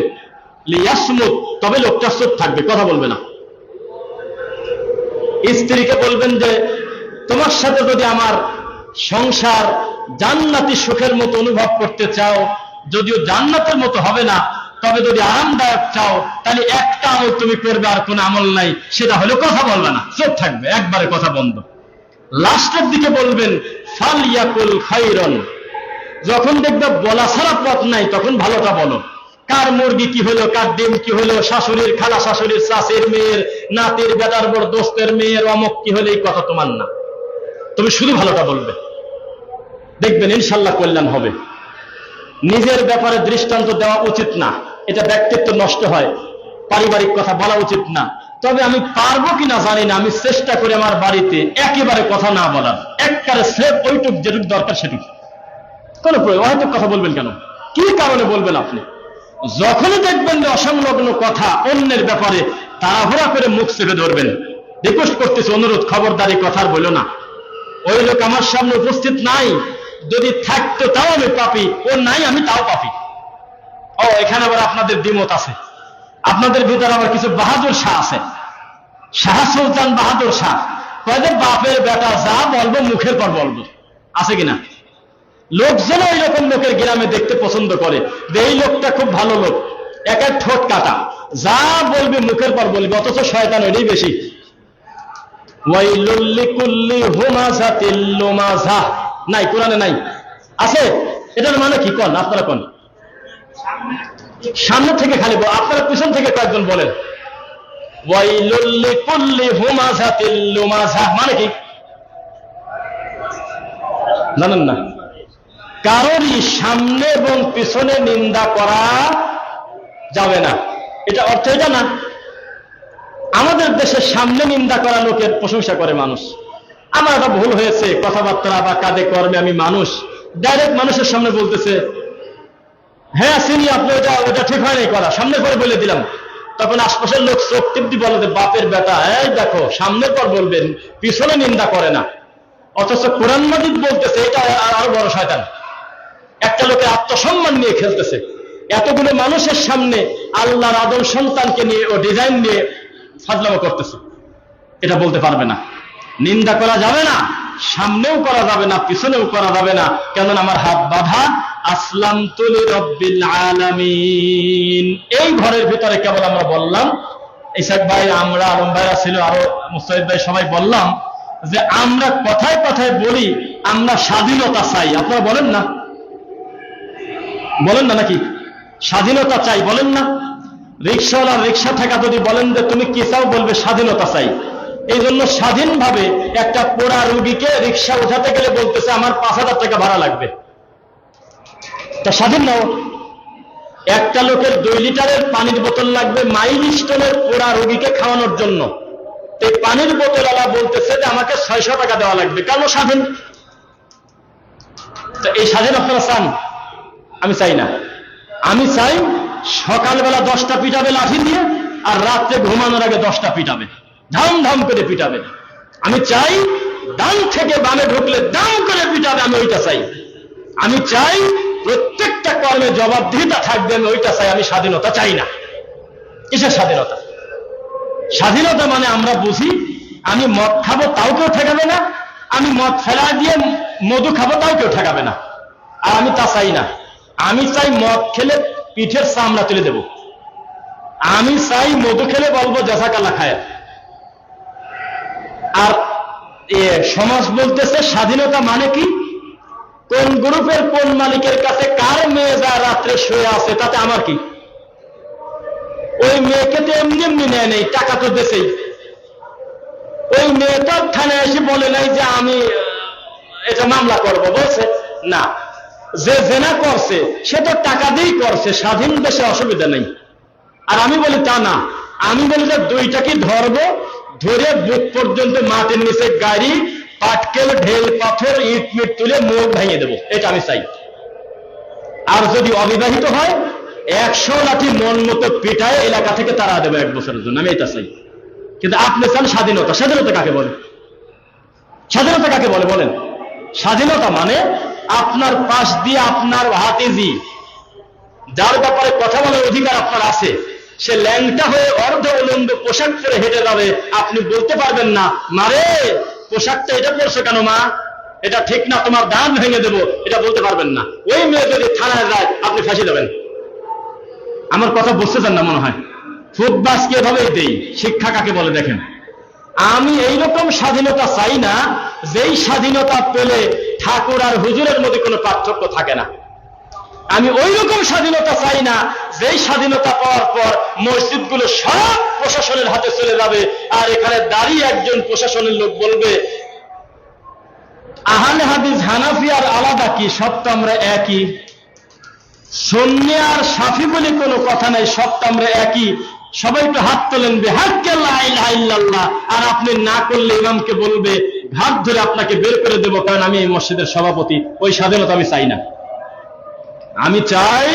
লিয়াসমুত, তবে লোকটা চুপ থাকবে, কথা বলবে না। স্ত্রীকে বলবেন যে তোমার সাথে যদি আমার সংসার জান্নাতি সুখের মতো অনুভব করতে চাও, যদিও জান্নাতের মতো হবে না, তবে যদি আরামদায়ক চাও, তাহলে একটা আমল তুমি করবে, আর কোনো আমল নাই, সেটা হলো কথা বলবে না, চুপ থাকবে, একবারে কথা বন্ধ। লাস্টের দিকে বলবেন ফালিয়াকুল খায়রান, যখন দেখবে বলা ছাড়া পথ নাই, তখন ভালোটা বলো। কার মুরগি কি হলো, কার ডিম কি হলো, শাশুড়ির খালা, শাশুড়ির চাষের মেয়ের, নাতির বেটার বড় দোস্তের মেয়ের অমুক কি হলো, এই কথা তোমার না, তুমি শুধু ভালোটা বলবে, দেখবেন ইনশাল্লাহ কল্যাণ হবে। নিজের ব্যাপারে দৃষ্টান্ত দেওয়া উচিত না, এটা ব্যক্তিত্ব নষ্ট হয়। পারিবারিক কথা বলা উচিত না। তবে আমি পারবো কিনা জানি না, আমি চেষ্টা করি আমার বাড়িতে একেবারে কথা না বলার, একবারে স্রেফ ওইটুক যেটুক দরকার সেটুক। কোন অহেতুক কথা বলবেন কেন? কি কারণে বলবেন আপনি? যখনই দেখবেন যে অসংলগ্ন কথা অন্যের ব্যাপারে, তাড়াহুড়া করে মুখ চেপে ধরবেন। রিকোয়েস্ট করতেছে, অনুরোধ, খবরদারি কথা বলো না। ওই লোক আমার সামনে উপস্থিত নাই, যদি থাকতো তাও আমি পাপি, ও নাই আমি তাও পাপি। ও এখানে আবার আপনাদের দ্বিমত আছে, আপনাদের ভিতরে আবার কিছু বাহাদুর শাহ আছে, শাহ সুলতান বাহাদুর শাহ, কয়েক বাপের বেটা যা বলবো মুখের পর বলবো, আছে কিনা? লোকজন ওই রকম লোকের গ্রামে দেখতে পছন্দ করে, যে এই লোকটা খুব ভালো লোক, একের ঠোঁট কাটা, যা বলবে মুখের পর বলবে, অথচ শয়তান ওইটাই বেশি। ওয়াইলুল লিকুল্লি হুমাযাতিল লুমাযা, নাই কোরআনে নাই, আছে? এটার মানে কি? কোন আপনারা কোন? সামনে থেকে খালি, আপনারা পিছন থেকে কয়েকজন বলেন। ওয়াইলুল লিকুল্লি হুমাযাতিল লুমাযা মানে কি জানেন না? কারোরই সামনে এবং পিছনে নিন্দা করা যাবে না, এটা অর্থ এটা না। আমাদের দেশে সামনে নিন্দা করা লোকের প্রশংসা করে মানুষ। আমার একটা ভুল হয়েছে, কথাবার্তা বা কাজে কর্মে আমি মানুষ, ডাইরেক্ট মানুষের সামনে বলতেছে হ্যাঁ চিনি, আপনি ওটা ঠিক হয়নি করা, সামনের পরে বলে দিলাম। তখন আশপাশের লোক চোখ টিপটি বলে যে বাপের বেটা, এই দেখো সামনের পর বলবেন, পিছনে নিন্দা করে না। অথচ কোরআন মাজিদ বলতেছে, এটা আরো বড় শয়তান। একটা লোকের আত্মসম্মান নিয়ে খেলতেছে, এতগুলো মানুষের সামনে আল্লাহর আদম সন্তানকে নিয়ে ও ডিজাইন নিয়ে ফাজলামো করতেছে। এটা বলতে পারবে না, নিন্দা করা যাবে না, সামনেও করা যাবে না, পিছনেও করা যাবে না, কেননা আমার হাত বাঁধা আসলামতু লিরাব্বিল আলামিন। এই ঘরের ভিতরে কেবল আমরা বললাম, ইসাক ভাই, আমরা, আলম ভাইরা ছিল, আরো মুস্তাহিদ ভাই, সবাই বললাম যে আমরা কথায় কথায় বলি আমরা স্বাধীনতা চাই। আপনারা বলেন না, বলেন না নাকি? স্বাধীনতা চাই বলেন না? রিক্সাওয়ালা রিক্সা থাকা যদি বলেন যে তুমি কি চাও, বলবে স্বাধীনতা চাই। এই জন্য স্বাধীনভাবে একটা পোড়া রুগীকে রিক্সা উঠাতে গেলে বলতেছে আমার 5,000 টাকা ভাড়া লাগবে। তা স্বাধীন নাও। একটা লোকের 2 লিটারের পানির বোতল লাগবে মাইলস্টোনের পোড়া রোগীকে খাওয়ানোর জন্য, এই পানির বোতলওয়ালা বলতেছে যে আমাকে 600 টাকা দেওয়া লাগবে, কেন? স্বাধীন। তো এই স্বাধীন আপনারা চান? আমি চাই না। আমি চাই সকালবেলা 10টা পিটাবে লাঠি দিয়ে, আর রাত্রে ঘুমানোর আগে 10টা পিটাবে, ধাম ধাম করে পিটাবে। আমি চাই ডান থেকে বামে ঢুকলে দাম করে পিটাবে, আমি ওইটা চাই। আমি চাই প্রত্যেকটা কর্মে জবাবদিহিতা থাকবে, আমি ওইটা চাই। আমি স্বাধীনতা চাই না। কিসের স্বাধীনতা? স্বাধীনতা মানে আমরা বুঝি আমি মদ খাবো তাও কেউ ঠেকাবে না, আমি মদ ফেলা দিয়ে মধু খাবো তাও কেউ ঠেকাবে না। আর আমি তা চাই না। আমি চাই মদ খেলে পিঠের চামড়া তুলে দেব। আমি চাই মধু খেলে বলবো জাযাকাল্লাহ খায়। আর সমাজ বলতেছে স্বাধীনতা মানে কি? কোন গ্রুপের কোন মালিকের কাছে কার মেয়ে যা রাত্রে শুয়ে আছে তাতে আমার কি? ওই মেয়েকে তো এমনি এমনি নেয় নেই, টাকা তো দেশেই। ওই মেয়েটা থানায় এসে বলে নাই যে আমি এটা মামলা করবো, বলছে না। যে জেনা করছে সে তো টাকা দিয়েই করছে, স্বাধীন দেশে অসুবিধা নেই। আর আমি বলি তা না, আমি বলি যে 2টাকে ধরবো, ধরে বুক পর্যন্ত মাটির নিচে গাড়ি, পাটকেল, ঢেল, পাথর, ইট মিট তুলে মুখ ভেঙে দেবো, এটা আমি চাই। আর যদি অবিবাহিত হয় 100 লাঠি মন মতো পিঠায় এলাকা থেকে তাড়া দেবো 1 বছরের জন্য, আমি এটা চাই। কিন্তু আপনি চান স্বাধীনতা। স্বাধীনতা কাকে বলে? স্বাধীনতা কাকে বলে বলেন? স্বাধীনতা মানে আপনার পাশ দিয়ে আপনার ভাতিজি, যার ব্যাপারে কথা বলার অধিকার আপনার আছে, সে ল্যাংটা হয়ে অর্ধ উলঙ্গ পোশাক পরে হেঁটে যাবে, আপনি বলতে পারবেন না মারে পোশাকটা এটা পরছো কেন মা, এটা ঠিক না, তোমার দাঁত ভেঙে দেবো, এটা বলতে পারবেন না। ওই মেয়ে যদি থানায় যায় আপনি ফাঁসি দেবেন। আমার কথা বুঝতে চান না মনে হয়? ফুটবাসকে এভাবেই দেই। শিক্ষা কাকে বলে দেখেন। আমি এইরকম স্বাধীনতা চাই না যেই স্বাধীনতা পেলে ঠাকুর আর হুজুরের মধ্যে কোনো পার্থক্য থাকে না। আমি ওই রকম স্বাধীনতা চাই না যেই স্বাধীনতা পাওয়ার পর মসজিদগুলো সব প্রশাসনের হাতে চলে যাবে, আর এখানে দাঁড়িয়ে একজন প্রশাসনের লোক বলবে আহলে হাদিস হানাফি আর আলাদা কি, সব তো আমরা একই। সুন্নি আর শাফি বলে কোনো কথা নাই, সব তো আমরা একই। সবাই একটু হাত তোলেন, বিহাক্কে লা ইলাহা ইল্লাল্লাহ, আর আপনি না করলে ইমামকে বলবে ঘাট ধরে আপনাকে বের করে দেবো, কারণ আমি এই মসজিদের সভাপতি। ওই স্বাধীনতা আমি চাই না। আমি চাই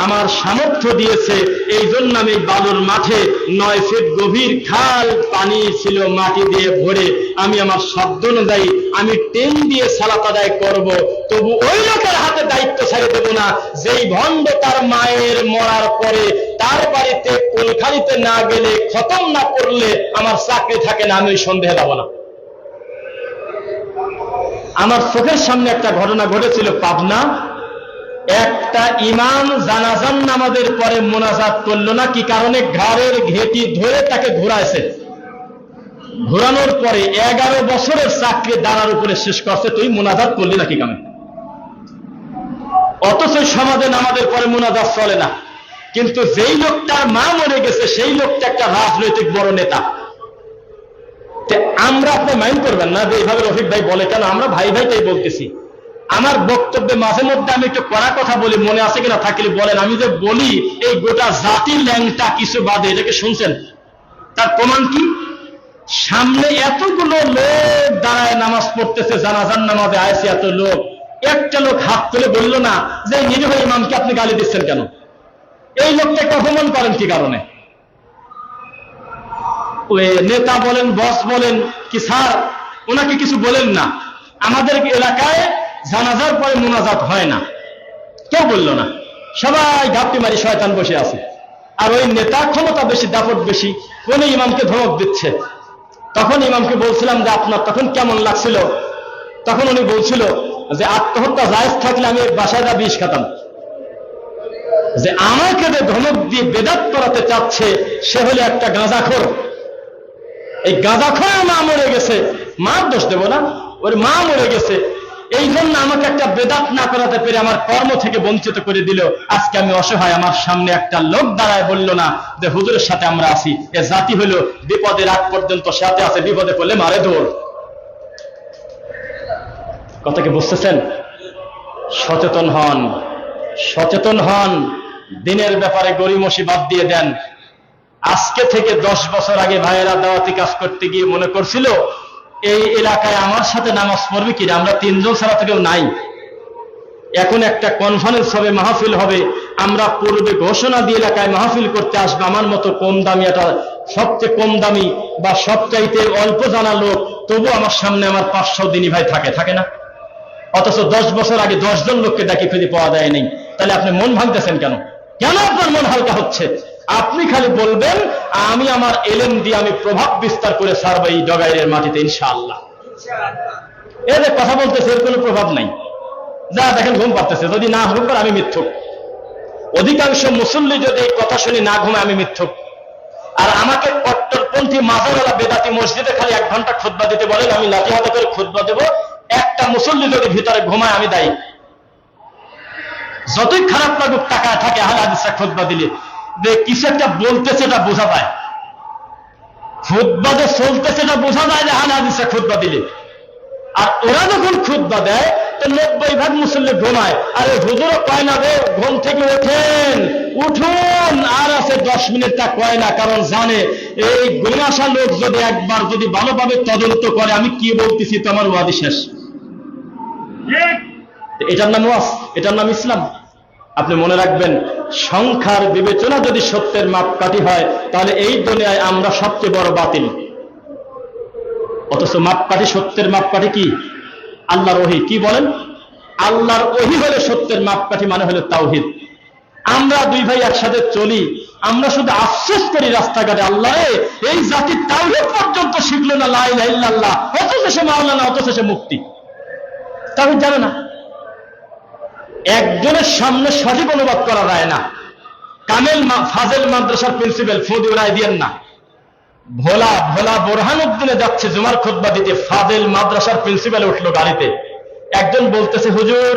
আমার সামর্থ্য দিয়েছে এই জন্য আমি বালুর মাঠে 9 ফিট গভীর খাল, পানি ছিল মাটি দিয়ে ভরে, আমি আমার শব্দ অনুযায়ী আমি টেন দিয়ে সালাত আদায় করব। তবু ওই লোকের হাতে দায়িত্ব ছেড়ে দেব না যেই ভণ্ড তার মায়ের মরার পরে তার বাড়িতে কোলখালিতে না গেলে, খতম না করলে আমার চাকরি থাকে না। আমি ওই সন্দেহে যাব না। আমার চোখের সামনে একটা ঘটনা ঘটেছিল পাবনা। একটা ইমাম জানাজান নামাজের পরে মোনাজাত করলো না, কি কারণে? ঘাড়ের ঘেঁটি ধরে তাকে ঘোরাইছে। ঘোরানোর পরে 11 বছরের চাকরি দাঁড়ার উপরে শেষ করছে, তুই মোনাজাত করলি না কি কারণে? অথচ সমাজে নামাজের পরে মোনাজাত চলে না। কিন্তু যেই লোকটার মা মরে গেছে সেই লোকটা একটা রাজনৈতিক বড় নেতা। আমরা আপনি মাইন্ড করবেন না যে এইভাবে রফিক ভাই বলে কেন, আমরা ভাই ভাই তাই বলতেছি। আমার বক্তব্যে মাঝে মধ্যে আমি একটু কড়া কথা বলি, মনে আছে কিনা থাকলে বলেন। আমি যে বলি এই গোটা জাতির ল্যাংটা কিছু বাদে, এটাকে শুনছেন? তার প্রমাণ কি? সামনে এতগুলো লোক দাঁড়ায় নামাজ পড়তেছে, জানাজান নামাজে আইছে এত লোক, একটা লোক হাত তুলে বলল না যে নিরীহ ইমামকে আপনি গালি দিচ্ছেন কেন? এই লোকটাকে অপমান করেন কি কারণে? ওই নেতা বলেন, বস বলেন কি স্যার, ওনাকে কিছু বলেন না। আমাদের এলাকায় জানাজার পরে মুনাজাত হয় না, কেউ বলল না, সবাই ঘাপটি মারি শয়তান বসে আছে। আর ওই নেতা ক্ষমতা বেশি, দাপট বেশি, কোন ইমামকে ধমক দিচ্ছে। তখন ইমামকে বলছিলাম যে আপনার তখন কেমন লাগছিল? তখন উনি বলছিল যে আত্মহত্যা জায়েজ থাকলে আমি বাসায় যা বিষ খেতাম। যে আমাকে যে ধমক দিয়ে বেদাত করাতে চাচ্ছে সে হলো একটা গাঁজাখোর। এই গাঁজাখোর মা মরে গেছে, মার দোষ দেব না, ওর মা মরে গেছে, এই জন্য আমাকে একটা বেদাত না করাতে পেরে আমার কর্ম থেকে বঞ্চিত করে দিল। আজকে আমি অসহায়, আমার সামনে একটা লোক দাঁড়ায় বলল না যে হুজুরের সাথে আমরা আছি। এ জাতি হলো বিপদের আগ পর্যন্ত সাথে আছে, বিপদে পড়লে মারে দৌড়। কথা কি বুঝতেছেন? সচেতন হন, সচেতন হন, দিনের ব্যাপারে গরিমসি বাদ দিয়ে দেন। আজকে থেকে 10 বছর আগে ভাইয়েরা দাওয়াতি কাজ করতে গিয়ে মনে করছিল এই এলাকায় আমার সাথে নামাজ পড়বে কিনা, আমরা 3 জন ছাড়া তো কেউ নাই। এখন একটা কনফারেন্স হবে, মাহফিল হবে, আমরা পূর্বে ঘোষণা দিয়ে এলাকায় মাহফিল করতে আসবে আমার মতো কম দামি, এটা সবচেয়ে কম দামি বা সবচাইতে অল্প জানা লোক, তবু আমার সামনে আমার 500 দিনী ভাই থাকে না। অথচ 10 বছর আগে 10 জন লোককে ডাকি ফেরি পাওয়া যায় নাই। তাহলে আপনি মন ভাঙতেছেন কেন? কেন আপনার মন হালকা হচ্ছে? আপনি খালি বলবেন আমি আমার এলেম দিয়ে আমি প্রভাব বিস্তার করে ছাড়ব এই ডগাইয়ের মাটিতে ইনশাআল্লাহ। এদের কথা বলতেছে, এর কোনো প্রভাব নাই। যা দেখেন ঘুম পাচ্ছে, যদি না ঘুম পারে আমি মিথ্যুক। অধিকাংশ মুসল্লি যদি এই কথা শুনি না ঘুমে আমি মিথ্যুক। আর আমাকে কট্টরপন্থী মাজারওয়ালা বেদাতি মসজিদে খালি 1 ঘন্টা খুতবা দিতে বলেন, আমি লাঠি হাতে করে খুতবা দেব, একটা মুসল্লি যদি ভিতরে ঘুমায় আমি দায়ী। যতই খারাপ লাগুক টাকায় থাকে আহলে হাদিসরা খুতবা দিলে যে কিছু একটা বলতেছে এটা বোঝা যায়, খুতবা যে চলতেছে এটা বোঝা যায় যে আহলে হাদিসরা খুতবা দিলে। আর ওরা যখন খুতবা দেয় তো 90% মুসল্লি ঘুমায়। আরে হুজুরও কয় না রে ঘুম থেকে ওঠেন, উঠুন, আর আছে 10 মিনিটটা কয় না, কারণ জানে এই ঘুমাসা লোক যদি একবার যদি ভালোভাবে তদন্ত করে আমি কি বলতেছি তো আমার ওয়াদি শেষ। এটার নাম ওয়াজ, এটার নাম ইসলাম। আপনি মনে রাখবেন, সংখ্যার বিবেচনা যদি সত্যের মাপকাঠি হয় তাহলে এই দুনিয়ায় আমরা সবচেয়ে বড় বাতিল। অথচ মাপকাঠি, সত্যের মাপকাঠি কি? আল্লাহর ওহী। কি বলেন? আল্লাহর ওহী হলে সত্যের মাপকাঠি, মানে হলো তাওহীদ। আমরা 2 ভাই একসাথে চলি, আমরা শুধু আফসোস করি রাস্তাঘাটে, আল্লাহ এই জাতি তাওহীদ পর্যন্ত শিখলো না, লা ইলাহা ইল্লাল্লাহ, অথচ সে মাওলানা, অথচ সে মুফতি, তাওহীদ জানে না। একজনের সামনে সঠিক অনুবাদ করা যায় না। কামেল ফাজেল মাদ্রাসার প্রিন্সিপাল ফদিউল রায় দিয়েন না, ভোলা বোরহানুদ্দিনে যাচ্ছে জুমার খুতবা দিতে, ফাজেল মাদ্রাসার প্রিন্সিপাল উঠলো গাড়িতে। একজন বলতেছে হুজুর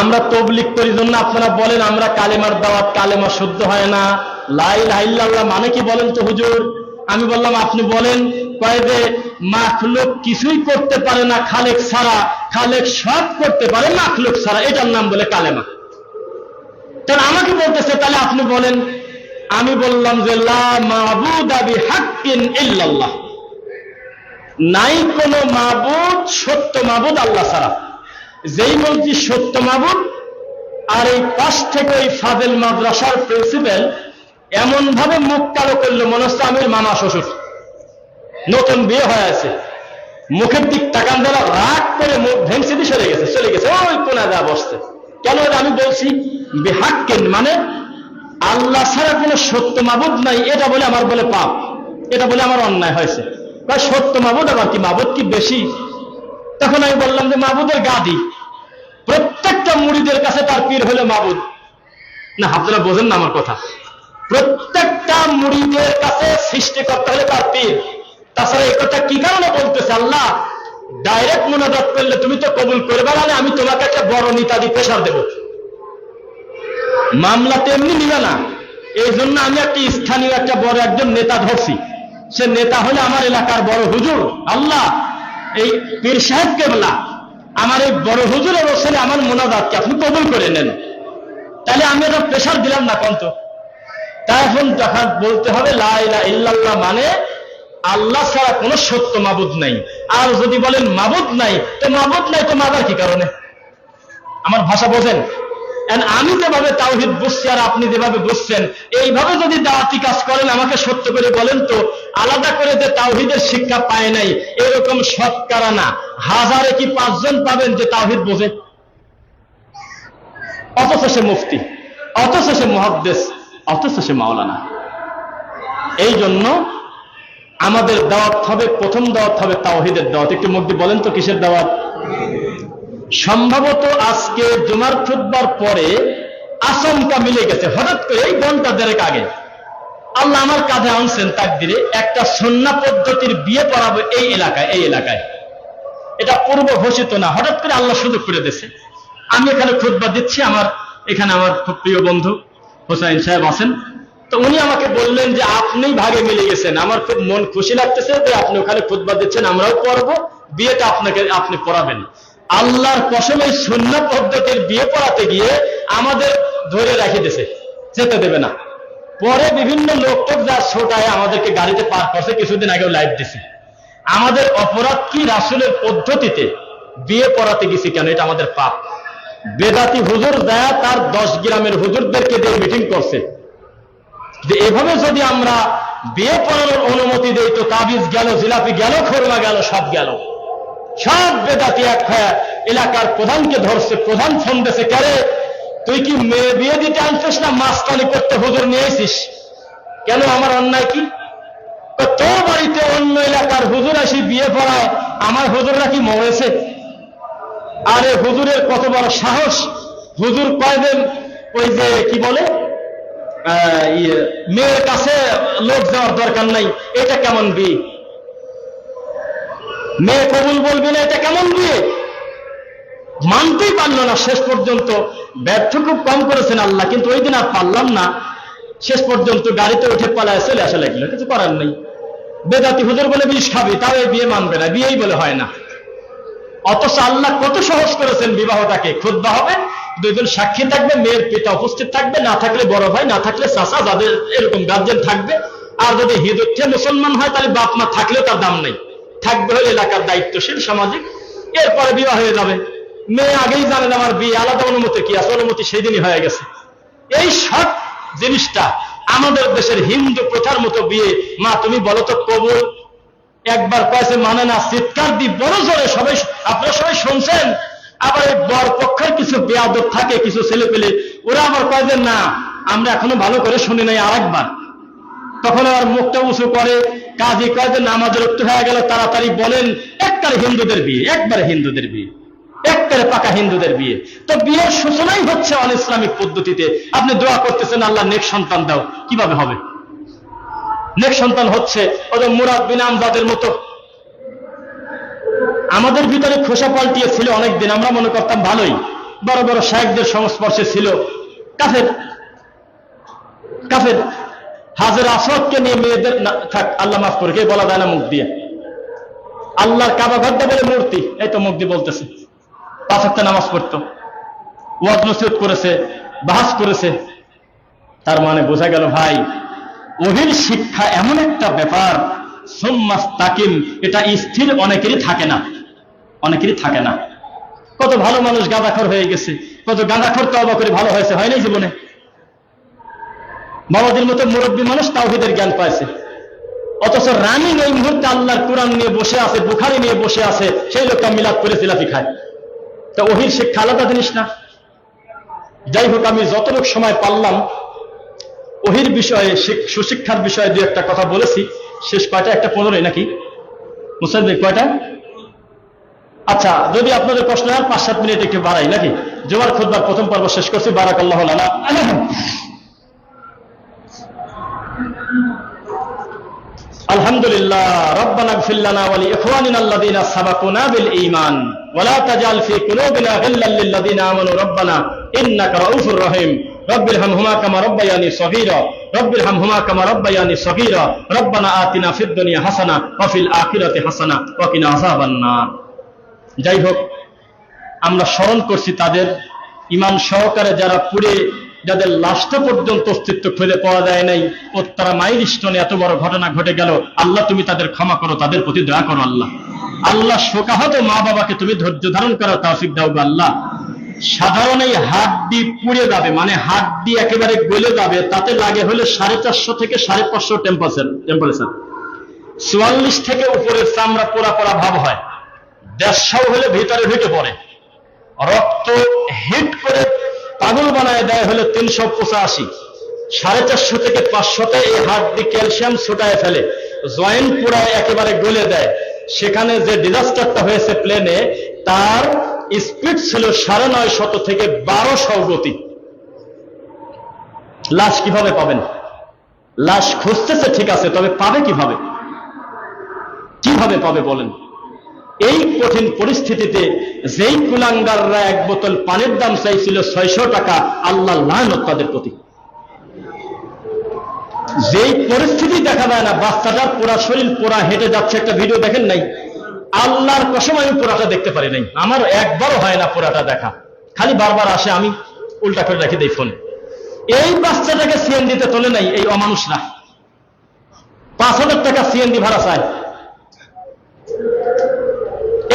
আমরা তবলিগ করি জন্য আপনারা বলেন আমরা কালেমার দাওয়াত, কালেমা শুদ্ধ হয় না, লা ইলাহা ইল্লাল্লাহ মানে কি বলেন তো হুজুর? আমি বললাম আপনি বলেন। কয় যে মাখলুক কিছুই করতে পারে না খালেক ছাড়া, খালেক সব করতে পারে মাখলুক ছাড়া, এটার নাম বলে কালেমা। তাহলে আমাকে বলতেছে তাহলে আপনি বলেন। আমি বললাম যে লা মাবুদা বিহাক্কিন ইল্লাল্লাহ, নাই কোনো মাবুদ, সত্য মাবুদ আল্লাহ ছাড়া। যেই বলছি সত্য মাবুদ, আর এই পাশ থেকে ওই ফাজেল মাদ্রাসার প্রিন্সিপাল এমন ভাবে মুখ কালো করলো মনে হচ্ছে আমির মামা শ্বশুর, নতুন বিয়ে হয়ে আছে, মুখের দিক তাকান দেওয়া, রাগ করে মুখ ভেঙে দিয়ে সরে গেছে, চলে গেছে ওই কোনা যা বসছে। কেন? আমি বলছি বিহাক্কিন মানে আল্লাহ ছাড়া কোনো সত্য মাবুদ নাই, এটা বলে আমার বলে পাপ, এটা বলে আমার অন্যায় হয়েছে। সত্য মাবুদ আবার কি, মাবুদ কি বেশি? তখন আমি বললাম যে মাবুদের গাদি, প্রত্যেকটা মুরিদের কাছে তার পীর হলো মাবুদ। না আপনারা বোঝেন না আমার কথা, প্রত্যেকটা মুরিদের কাছে সৃষ্টিকর্তা হলে তার পীর। তাছাড়া এই কথা কি কারণে বলতেছে? আল্লাহ ডাইরেক্ট মুনাজাত করলে তুমি তো কবুল করবে না, আমি তোমাকে একটা বড় নিতাদি প্রেসার দেব, মামলা তেমনি নিবে না। এই জন্য আমি একটা স্থানীয় একটা বড় একজন নেতা ধরছি, সে নেতা হলে আমার এলাকার বড় হুজুর। আল্লাহ এই পীর সাহেব কেবলা আমার এই বড় হুজুরের ওসিলায় আমার মুনাজাতকে আপনি কবুল করে নেন। তাহলে আমি এটা প্রেসার দিলাম না কন্ত? তাই এখন দেখা বলতে হবে লা ইলাহা ইল্লাল্লাহ মানে আল্লাহ ছাড়া কোনো সত্য মাবুদ নাই। আর যদি বলেন মাবুদ নাই, তো মাবুদ নাই তো মাদার কি কারণে? আমার ভাষা বোঝেন? আমি যেভাবে তাওহীদ বুঝছি আর আপনি যেভাবে বুঝছেন, এইভাবে যদি দাওয়াতি কাজ করেন, আমাকে সত্য করে বলেন তো, আলাদা করে যে তাওহীদের শিক্ষা পায় নাই এরকম শতকরা না, হাজারে কি 5 জন পাবেন যে তাওহীদ বোঝে? অথচ সে মুফতি, অথচ সে মুহাদ্দিস, অথচ সে মাওলানা। এই জন্য আমাদের দাওয়াত হবে, প্রথম দাওয়াত হবে তাওহীদের দাওয়াত। একটু মুখ দিয়ে বলেন তো কিসের দাওয়াত? সম্ভবত আজকে জুমার খুতবার পরে আচমকা মিলে গেছে, হঠাৎ করে এই ঘন্টা দেড়েক আগে আল্লাহ আমার কাঁধে আনছেন তাকদিরে, একটা সুন্নাহ পদ্ধতির বিয়ে পড়াবো এই এলাকায়। এটা পূর্ব ঘোষিত না, হঠাৎ করে আল্লাহ সুযোগ করে দিয়েছে। আমি এখানে খুতবা দিচ্ছি, এখানে আমার খুব প্রিয় বন্ধু হোসাইন সাহেব আছেন, তো উনি আমাকে বললেন যে আপনি ভাগে মিলে গেছেন, আমার খুব মন খুশি লাগতেছে যে আপনি ওখানে খুতবা দিচ্ছেন, আমরাও পড়বো, বিয়েটা আপনি পড়াবেন। আল্লাহর কসম, এই সুন্নাহ পদ্ধতির বিয়ে পড়াতে গিয়ে আমাদের ধরে রেখে দিয়েছে, যেতে দেবে না। পরে বিভিন্ন লোকটোক যা ছোটায় আমাদেরকে গাড়িতে পার করছে, কিছুদিন আগেও লাইভ দিছি। আমাদের অপরাধ কি? রাসূলের পদ্ধতিতে বিয়ে পড়াতে গেছি কেন? এটা আমাদের পাপ। বেদাতি হুজুর দেয়া তার 10 গ্রামের হুজুরদেরকে দিয়ে মিটিং করছে যে এভাবে যদি আমরা বিয়ে পড়ানোর অনুমতি দেই তো তাবিজ গেল, জিলাপি গেল, খোরমা গেল, সব গেল। সব বেদাতি এক হয়ে এলাকার প্রধানকে ধরছে। প্রধান ফোন দিয়েছে, কেরে তুই কি মেয়ে বিয়ে দিতে আনছিস না মাস্তানি করতে হুজুর নিয়ে এসিস? কেন, আমার অন্যায় কি? তোর বাড়িতে অন্য এলাকার হুজুর আসি বিয়ে পড়ায়, আমার হুজুররা কি মরেছে? আরে হুজুরের কত বড় সাহস! হুজুর কয়দিন ওই যে কি বলে মেয়ের কাছে লোক যাওয়ার দরকার নাই, এটা কেমন বিয়ে? মেয়ে কবুল বলবে না, এটা কেমন বিয়ে? মানতেই পারল না। শেষ পর্যন্ত ব্যর্থ খুব কম করেছেন আল্লাহ, কিন্তু ওই দিন আর পারলাম না। শেষ পর্যন্ত গাড়িতে উঠে পালায় চলে আসা লাগলো, কিছু করার নেই। বেদাতি হুজুর বলে বিষ খাবি, তাও এই বিয়ে মানবে না, বিয়েই বলে হয় না। অথচ আল্লাহ কত সহজ করেছেন বিবাহটাকে। খুতবা হবে, 2 জন সাক্ষী থাকবে, মেয়ের পিতা উপস্থিত থাকবে, না থাকলে বড় ভাই, না থাকলে চাচা, যাদের এরকম গার্জেন থাকবে। আর যদি হিন্দুত্বে মুসলমান হয় তাহলে বাপ মা থাকলেও তার দাম নেই, থাকবে হলে এলাকার দায়িত্বশীল সামাজিক। এরপরে বিবাহ হয়ে যাবে। মেয়ে আগেই জানেন আমার বিয়ে, আলাদা অনুমতি কি আছে? অনুমতি সেই দিনই হয়ে গেছে। এই সব জিনিসটা আমাদের দেশের হিন্দু প্রথার মতো বিয়ে। মা তুমি বলো তো কবুল, একবার কয়েছে মানে না, চিৎকার দি বড় জোরে, সবাই আপনারা সবাই শুনছেন। আবার এই বর পক্ষের কিছু বেয়াদব থাকে, কিছু ছেলে পেলে, ওরা আবার কয় যে না আমরা এখনো ভালো করে শুনি নাই, আরেকবার। তখন আবার মুখটা উঁচু করে, কাজী কয় যে নামাজের রক্ত হয়ে গেল, তাড়াতাড়ি বলেন একবারে হিন্দুদের বিয়ে, একবারে হিন্দুদের বিয়ে, একবারে পাকা হিন্দুদের বিয়ে। তো বিয়ের সূচনাই হচ্ছে অন ইসলামিক পদ্ধতিতে। আপনি দোয়া করতেছেন আল্লাহ নেক সন্তান দাও, কিভাবে হবে? নেক সন্তান হচ্ছে ওদের মুরাদ বিন আমজাদের মতো। আমাদের ভিতরে খোসা পাল্টিয়ে ছিল অনেকদিন, আমরা মনে করতাম ভালোই, বড় বড় শায়েখদের সংস্পর্শে ছিল। কাফের কাফের হাজের আসওয়াদকে নিয়ে মেয়েদের থাক, আল্লাহ মাফ করে, কে বলা যায় না মুখ দিয়ে। আল্লাহর কাবা ঘরটা বলে মূর্তি, এই তো মুখ দিয়ে বলতেছে। 5 ওয়াক্ত নামাজ পড়তো, ওয়াজ নসিহত করেছে, বাহাস করেছে। তার মানে বোঝা গেল ভাই, ওহির শিক্ষা এমন একটা ব্যাপার, সুম্মাস্তাকিম, এটা স্থির অনেকেরই থাকে না, অনেকেরই থাকে না। কত ভালো মানুষ গাঁজাখোর হয়ে গেছে, কত গাঁজাখোর তওবা করে ভালো হয়েছে, হয় নাই জীবনে? বাবাদের মতো মুরব্বী মানুষ তাওহীদের জ্ঞান পাইছে, অথচ রানিং এই মুহূর্তে আল্লাহর কোরআন নিয়ে বসে আছে, বুখারী নিয়ে বসে আছে, সেই লোকটা মিলাদ করে জিলাপি খায়। তা ওহির শিক্ষা আলাদা জিনিস না? যাই হোক, আমি যতটুকু সময় পারলাম ওহির বিষয়ে, সুশিক্ষার বিষয়ে 2-1টা কথা বলেছি। শেষ কয়টা? 1:15 নাকি মুসাইদ কয়টা? আচ্ছা, যদি আপনাদের প্রশ্ন হয় 5-7 মিনিট একটু বাড়াই নাকি? জুমার খুতবার প্রথম পর্ব শেষ করছি। বারাকাল্লাহু লানা। আলহামদুলিল্লাহ। রব্বানা ইগফির লানা ওয়া লিইখওয়ানিনা আল্লাযীনা সাবাকুনা বিল ঈমান ওয়া লা তাজআল ফী কুলুবিনা গিল্লাল লিল লাযীনা আমানু রব্বানা ইন্নাকা রাউফুর রহিম। রব্বিরহামহুমা কামা রাব্বায়ানি সগীরা রব্বিরহামহুমা কামা রাব্বায়ানি সগীরা রব্বানা আতিনা ফিদ দুনিয়া হাসানাহ ওয়া ফিল আখিরাতি হাসানাহ ওয়া কিনা আযাবান নার। যাই হোক, আমরা স্মরণ করছি তাদের ঈমান সহকারে যারা পুরে যাদের লাশটা পর্যন্ত অস্তিত্ব খুঁজে পাওয়া যায় নাই, উত্তরা মাইলস্টোনে এত বড় ঘটনা ঘটে গেল। আল্লাহ তুমি তাদের ক্ষমা করো, তাদের প্রতি দয়া করো আল্লাহ। আল্লাহ শোকাহত মা বাবাকে তুমি ধৈর্য ধারণ করার তৌফিক দাও গো আল্লাহ। সাধারণ এই হাড্ডি পুড়ে যাবে, মানে হাড্ডি একেবারে গলে যাবে, তাতে লাগে হলে 450 থেকে 550 টেম্পারেচার। 44 থেকে উপরের চামড়া পোড়া পোড়া ভাব হয়, 150 হলে ভিতরে ঢুকে পড়ে। রক্ত হিট করে পাগল বানায় দেয় হলে 385, 450 থেকে 500তে এই হাড্ডি ক্যালসিয়াম ছুটায় ফেলে, জয়েন্ট পুরায় একেবারে গলে দেয়। সেখানে যে ডিজাস্টারটা হয়েছে প্লেনে, তার স্পিড ছিল 950 থেকে 1200 গতি। লাশ কিভাবে পাবেন? লাশ খুঁজতেছে ঠিক আছে, তবে পাবে কিভাবে? কিভাবে পাবে বলেন? এই কঠিন পরিস্থিতিতে যেই কুলাঙ্গাররা এক বোতল পানির দাম চাইছিল 600 টাকা, আল্লাহ লানত তাদের প্রতি। যেই পরিস্থিতি দেখা যায় না, বাচ্চাটার পুরা শরীর পোড়া হেঁটে যাচ্ছে, একটা ভিডিও দেখেন নাই? আল্লাহর কসম আমি পোড়াটা দেখতে পারি নাই, আমার একবারও হয় না পোড়াটা দেখা, খালি বারবার আসে, আমি উল্টা করে রেখে দিই ফোনে। এই বাচ্চাটাকে সিএনজিতে তোলে নাই এই অমানুষরা, 5000 টাকা সিএনজি ভাড়া চায়।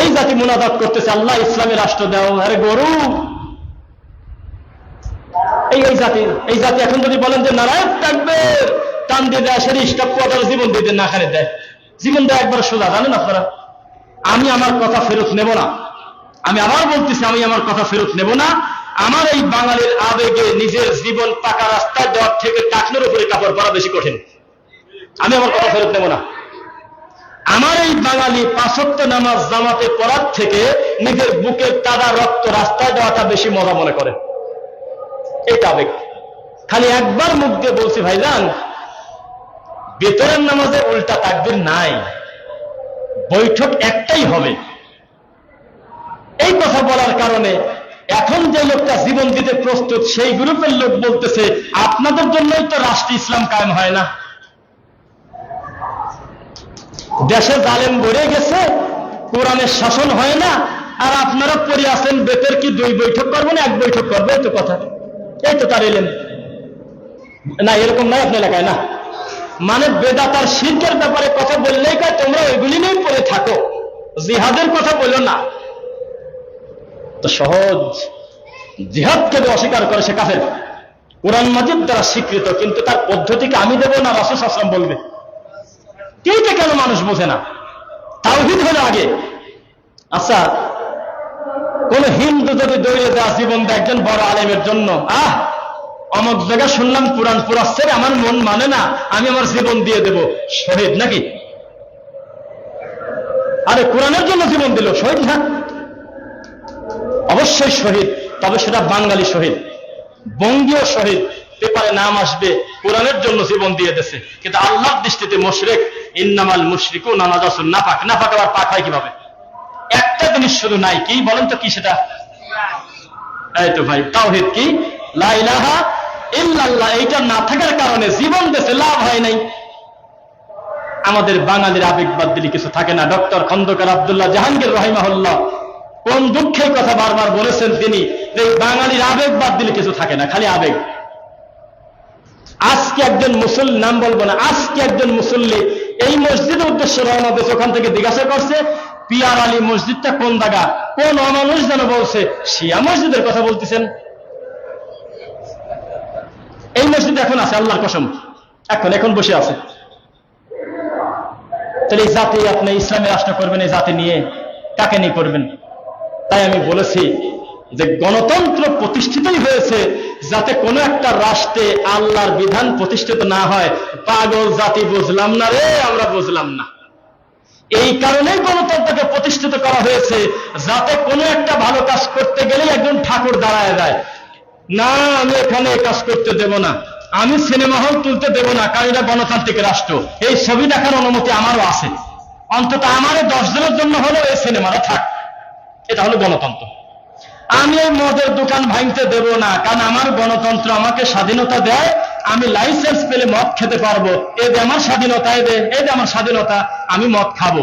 এই জাতি মুনাজাত করতেছে, আল্লাহ ইসলামী রাষ্ট্র দাও। আরে গরু, এই জাতি এখন যদি বলেন যে নারায়ণ থাকবে, টান দিয়ে দেয়, সেটা স্টপ কোয়ার্টার জীবন দিয়ে দেয়, না খানে দেয়, জীবন দেয় একবার সোজা। জানেন আপনারা, আমি আমার কথা ফেরত নেব না, আমি আবার বলতেছি, আমি আমার কথা ফেরত নেব না। আমার এই বাঙালির আবেগে নিজের জীবন পাকা রাস্তায় দেওয়ার থেকে টাকনোর উপরে কাপড় পরা বেশি কঠিন। আমি আমার কথা ফেরত নেব না। আমার এই বাঙালি 5 ওয়াক্ত নামাজ জামাতে পড়ার থেকে নিজের বুকের তাজা রক্ত রাস্তায় দেওয়াটা বেশি মজা মনে করে। এটা আবেগ। খালি একবার মুখ দিয়ে বলছি, ভাইজান বেতরের নামাজে উল্টা তাকবীর নাই, বৈঠক একটাই হবে। এই কথা বলার কারণে এখন যে লোকটা জীবন দিতে প্রস্তুত, সেই গ্রুপের লোক বলতেছে, আপনাদের জন্যই তো রাষ্ট্র ইসলাম কায়েম হয় না। দেশে জালেম বেড়ে গেছে, কোরআনের শাসন হয় না, আর আপনারা পড়ে আছেন বেতের কি 2 বৈঠক করবো না 1 বৈঠক করবো, এই তো কথা, এই তো তার এলেন না, এরকম নাই আপনার এলাকায় না। মানে বেদাতার শিরকের ব্যাপারে কথা বললেই কয় তোমরা ওইগুলি নিয়ে পড়ে থাকো, জিহাদের কথা বলো না। তো সহজ, জিহাদকে অস্বীকার করে সে কাফের। কোরআন মাজিদ দ্বারা স্বীকৃত, কিন্তু তার পদ্ধতিকে আমি দেবো না, রাসূল সাল্লাল্লাহু আলাইহি ওয়াসাল্লাম বলবে। এইটা কেন মানুষ বোঝে না? তাওহীদ হলো আগে। আচ্ছা, কোন হিন্দু যদি দৌড়ে দেওয়া জীবন দেয় একজন বড় আলেমের জন্য, অমুক জায়গায় শুনলাম কোরআন পড়াচ্ছে, আমার মন মানে না, আমি আমার জীবন দিয়ে দেব, শহীদ নাকি? আরে কোরআনের জন্য জীবন দিল, শহীদ না? অবশ্যই শহীদ, তবে সেটা বাঙালি শহীদ, বঙ্গীয় শহীদ, পেপারে নাম আসবে কোরআনের জন্য জীবন দিয়ে দিয়েছে। কিন্তু আল্লাহর দৃষ্টিতে মুশরিক, ইন্নামাল মুশরিকুনা নাজাসুন, নাপাক। নাপাক আবার পাক হয় কিভাবে? একটা জিনিস শুধু নাই, কি বলেন তো, কি সেটা? এই তো ভাই, তাওহীদ কি, লা ইলাহা ইল্লাল্লাহ, এইটা না থাকার কারণে জীবন দেশে লাভ হয় নাই। আমাদের বাঙালির আবেগবাদ দিলে কিছু থাকে না। ডক্টর খন্দকার আব্দুল্লাহ জাহাঙ্গীর রাহিমাহুল্লাহ কোন দুঃখের কথা বারবার বলেছেন তিনি, যে বাঙালির আবেগবাদ দিলে কিছু থাকে না, খালি আবেগ। আজকে একজন মুসল্লি, নাম বলবো না, আজকে একজন মুসল্লি এই মসজিদের উদ্দেশ্যে রওনা দিয়েছে, ওখান থেকে জিজ্ঞাসা করছে পিয়ার আলী মসজিদটা কোন জায়গা, কোন অমানুষ যেন বলছে শিয়া মসজিদের কথা বলতেছেন। এই মসজিদ এখন আছে, আল্লাহর কসম, এখন বসে আছে। তাহলে এই জাতি, আপনি ইসলামী রাষ্ট্র করবেন, এই জাতি নিয়ে কাকে নিয়ে করবেন? তাই আমি বলেছি যে গণতন্ত্র প্রতিষ্ঠিতই হয়েছে যাতে কোনো একটা রাষ্ট্রে আল্লাহর বিধান প্রতিষ্ঠিত না হয়। পাগল জাতি বুঝলাম না রে, আমরা বুঝলাম না। এই কারণেই গণতন্ত্রকে প্রতিষ্ঠিত করা হয়েছে, যাতে কোনো একটা ভালো কাজ করতে গেলে একজন ঠাকুর দাঁড়ায় যায়, না আমি এখানে কাজ করতে দেব না, আমি সিনেমা হল তুলতে দেব না, কারণ এটা গণতান্ত্রিক রাষ্ট্র, এই ছবি দেখার অনুমতি আমারও আছে, অন্তত আমারও 10 জনের জন্য হলেও এই সিনেমাটা থাক। এটা হলো গণতন্ত্র। আমি এই মদের দোকান ভাঙতে দেব না, কারণ আমার গণতন্ত্র আমাকে স্বাধীনতা দেয়, আমি লাইসেন্স পেলে মদ খেতে পারবো, এই যে আমার স্বাধীনতা, এই যে আমার স্বাধীনতা, আমি মদ খাবো।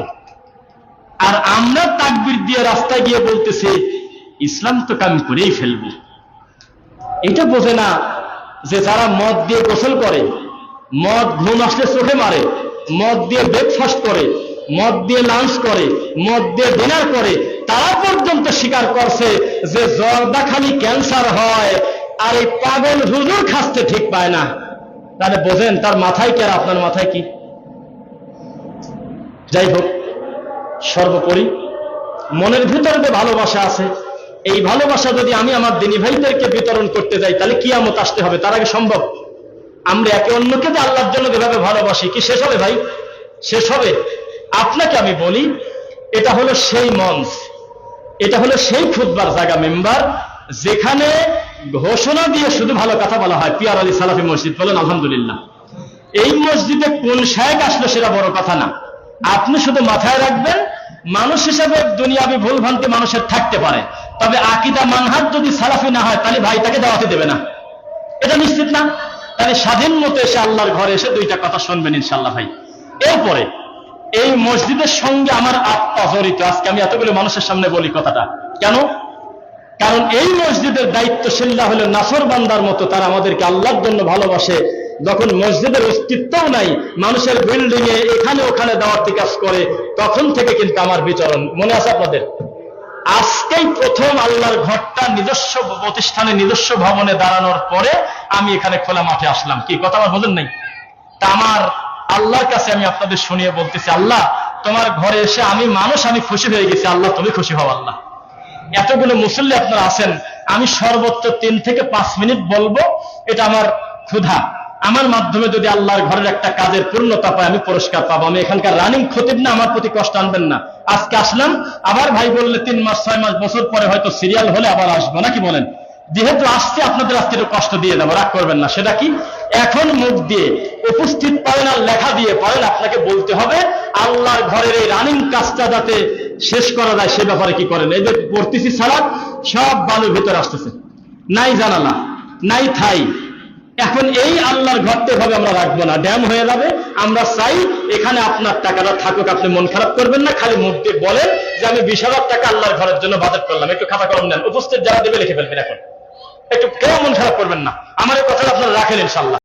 আর আমরা তাকবীর দিয়ে রাস্তায় গিয়ে বলতেছি ইসলাম তো কাম করেই ফেলবো। এটা বোঝে না যে যারা মদ দিয়ে গোসল করে, মদ ঘুম আসলে চোখে মারে, মদ দিয়ে ব্রেকফাস্ট করে, মদ দিয়ে লাঞ্চ করে, মদ দিয়ে ডিনার করে, তারা পর্যন্ত স্বীকার করছে যে জর্দা খালি ক্যান্সার হয়, আর এই পাগল হুজুর খাসতে ঠিক পায় না। তাহলে বোঝেন তার মাথায় কি আর আপনার মাথায় কি। যাই হোক, সর্বোপরি মনের ভিতরে যে ভালোবাসা আছে, এই ভালোবাসা যদি আমি আমার দিনী ভাইদেরকে বিতরণ করতে যাই, তাহলে কিয়ামত আসতে হবে, তার আগে সম্ভব? আমরা একে অন্যকে যে আল্লাহর জন্য যেভাবে ভালোবাসি, কি শেষ হবে ভাই? শেষ হবে? আপনাকে আমি বলি, এটা হলো সেই মঞ্চ, এটা হলো সেই খুতবার জায়গা, মেম্বার, যেখানে ঘোষণা দিয়ে শুধু ভালো কথা বলা হয়। পিয়ার আলী সালাফি মসজিদ, বলেন আলহামদুলিল্লাহ। এই মসজিদে কোন শায়েখ আসলে সেটা বড় কথা না। আপনি শুধু মাথায় রাখবেন, মানুষ হিসেবে দুনিয়াবি ভুলভ্রান্তি মানুষের থাকতে পারে, তবে আকীদা মানহাজ যদি সালাফি না হয়, তাহলে ভাই তাকে দাওয়াতে দেবে না, এটা নিশ্চিত না। তাহলে স্বাধীন মতো এসে আল্লাহর ঘরে এসে দুইটা কথা শুনবেন ইনশাআল্লাহ ভাই। এরপরে এই মসজিদের সঙ্গে আমার আত্মা জড়িত। আজকে আমি এতগুলো মানুষের সামনে বলি কথাটা কেন? কারণ এই মসজিদের দায়িত্বশীলরা হলো নাফর বান্দার মতো, তারা আমাদেরকে আল্লাহর জন্য ভালোবাসে। যখন মসজিদের অস্তিত্বও নাই, মানুষের বিল্ডিং এ এখানে ওখানে দাওয়াতি কাজ করে, তখন থেকে কিন্তু আমার বিচরণ। মনে আছে আপনাদের? আজকেই প্রথম আল্লাহর ঘরটা নিজস্ব প্রতিষ্ঠানে, নিজস্ব ভবনে দাঁড়ানোর পরে আমি এখানে খোলা মাঠে আসলাম। কি কথা আমার বোঝেন নাই? তা আমার আল্লাহর কাছে আমি আপনাদের শুনিয়ে বলতেছি, আল্লাহ তোমার ঘরে এসে আমি মানুষ, আমি খুশি হয়ে গেছি। আল্লাহ তুমি খুশি হও। আল্লাহ, এতগুলো মুসল্লি আপনারা আছেন, আমি সর্বোচ্চ 3 থেকে 5 মিনিট বলবো, এটা আমার ক্ষুধা। আমার মাধ্যমে যদি আল্লাহর ঘরের একটা কাজের পূর্ণতা পায়, আমি পুরস্কার পাবো। আমি এখানকার রানিং খতিব না, আমার প্রতি কষ্ট আনবেন না। আজকে আসলাম, আবার ভাই বললে 3 মাস 6 মাস বছর পরে হয়তো সিরিয়াল হলে আবার আসবো, নাকি বলেন? যেহেতু আসছে, আপনাদের আজকে একটু কষ্ট দিয়ে দেবো, রাগ করবেন না। সেটা কি? এখন মুখ দিয়ে উপস্থিত পারেন আর লেখা দিয়ে পারেন, আপনাকে বলতে হবে আল্লাহর ঘরের এই রানিং কাজটা যাতে শেষ করা যায়, সে ব্যাপারে কি করেন। এই যে পড়তেছি সালাত, সব বালুর ভিতরে আসতেছে, নাই জানালা, নাই থাই। এখন এই আল্লাহর ঘরটা ভাবে আমরা রাখবো না, ড্যাম হয়ে যাবে। আমরা চাই এখানে আপনার টাকাটা থাকুক, আপনি মন খারাপ করবেন না। খালি মুখ দিয়ে বলেন যে আমি 20,000 টাকা আল্লাহর ঘরের জন্য বাজেট করলাম। একটু খাতা কলম নেন, উপস্থিত যারা দেবে লিখে ফেলবেন। এখন একটু কেউ মন খারাপ করবেন না, আমার এই কথাটা আপনারা রাখেন ইনশাআল্লাহ।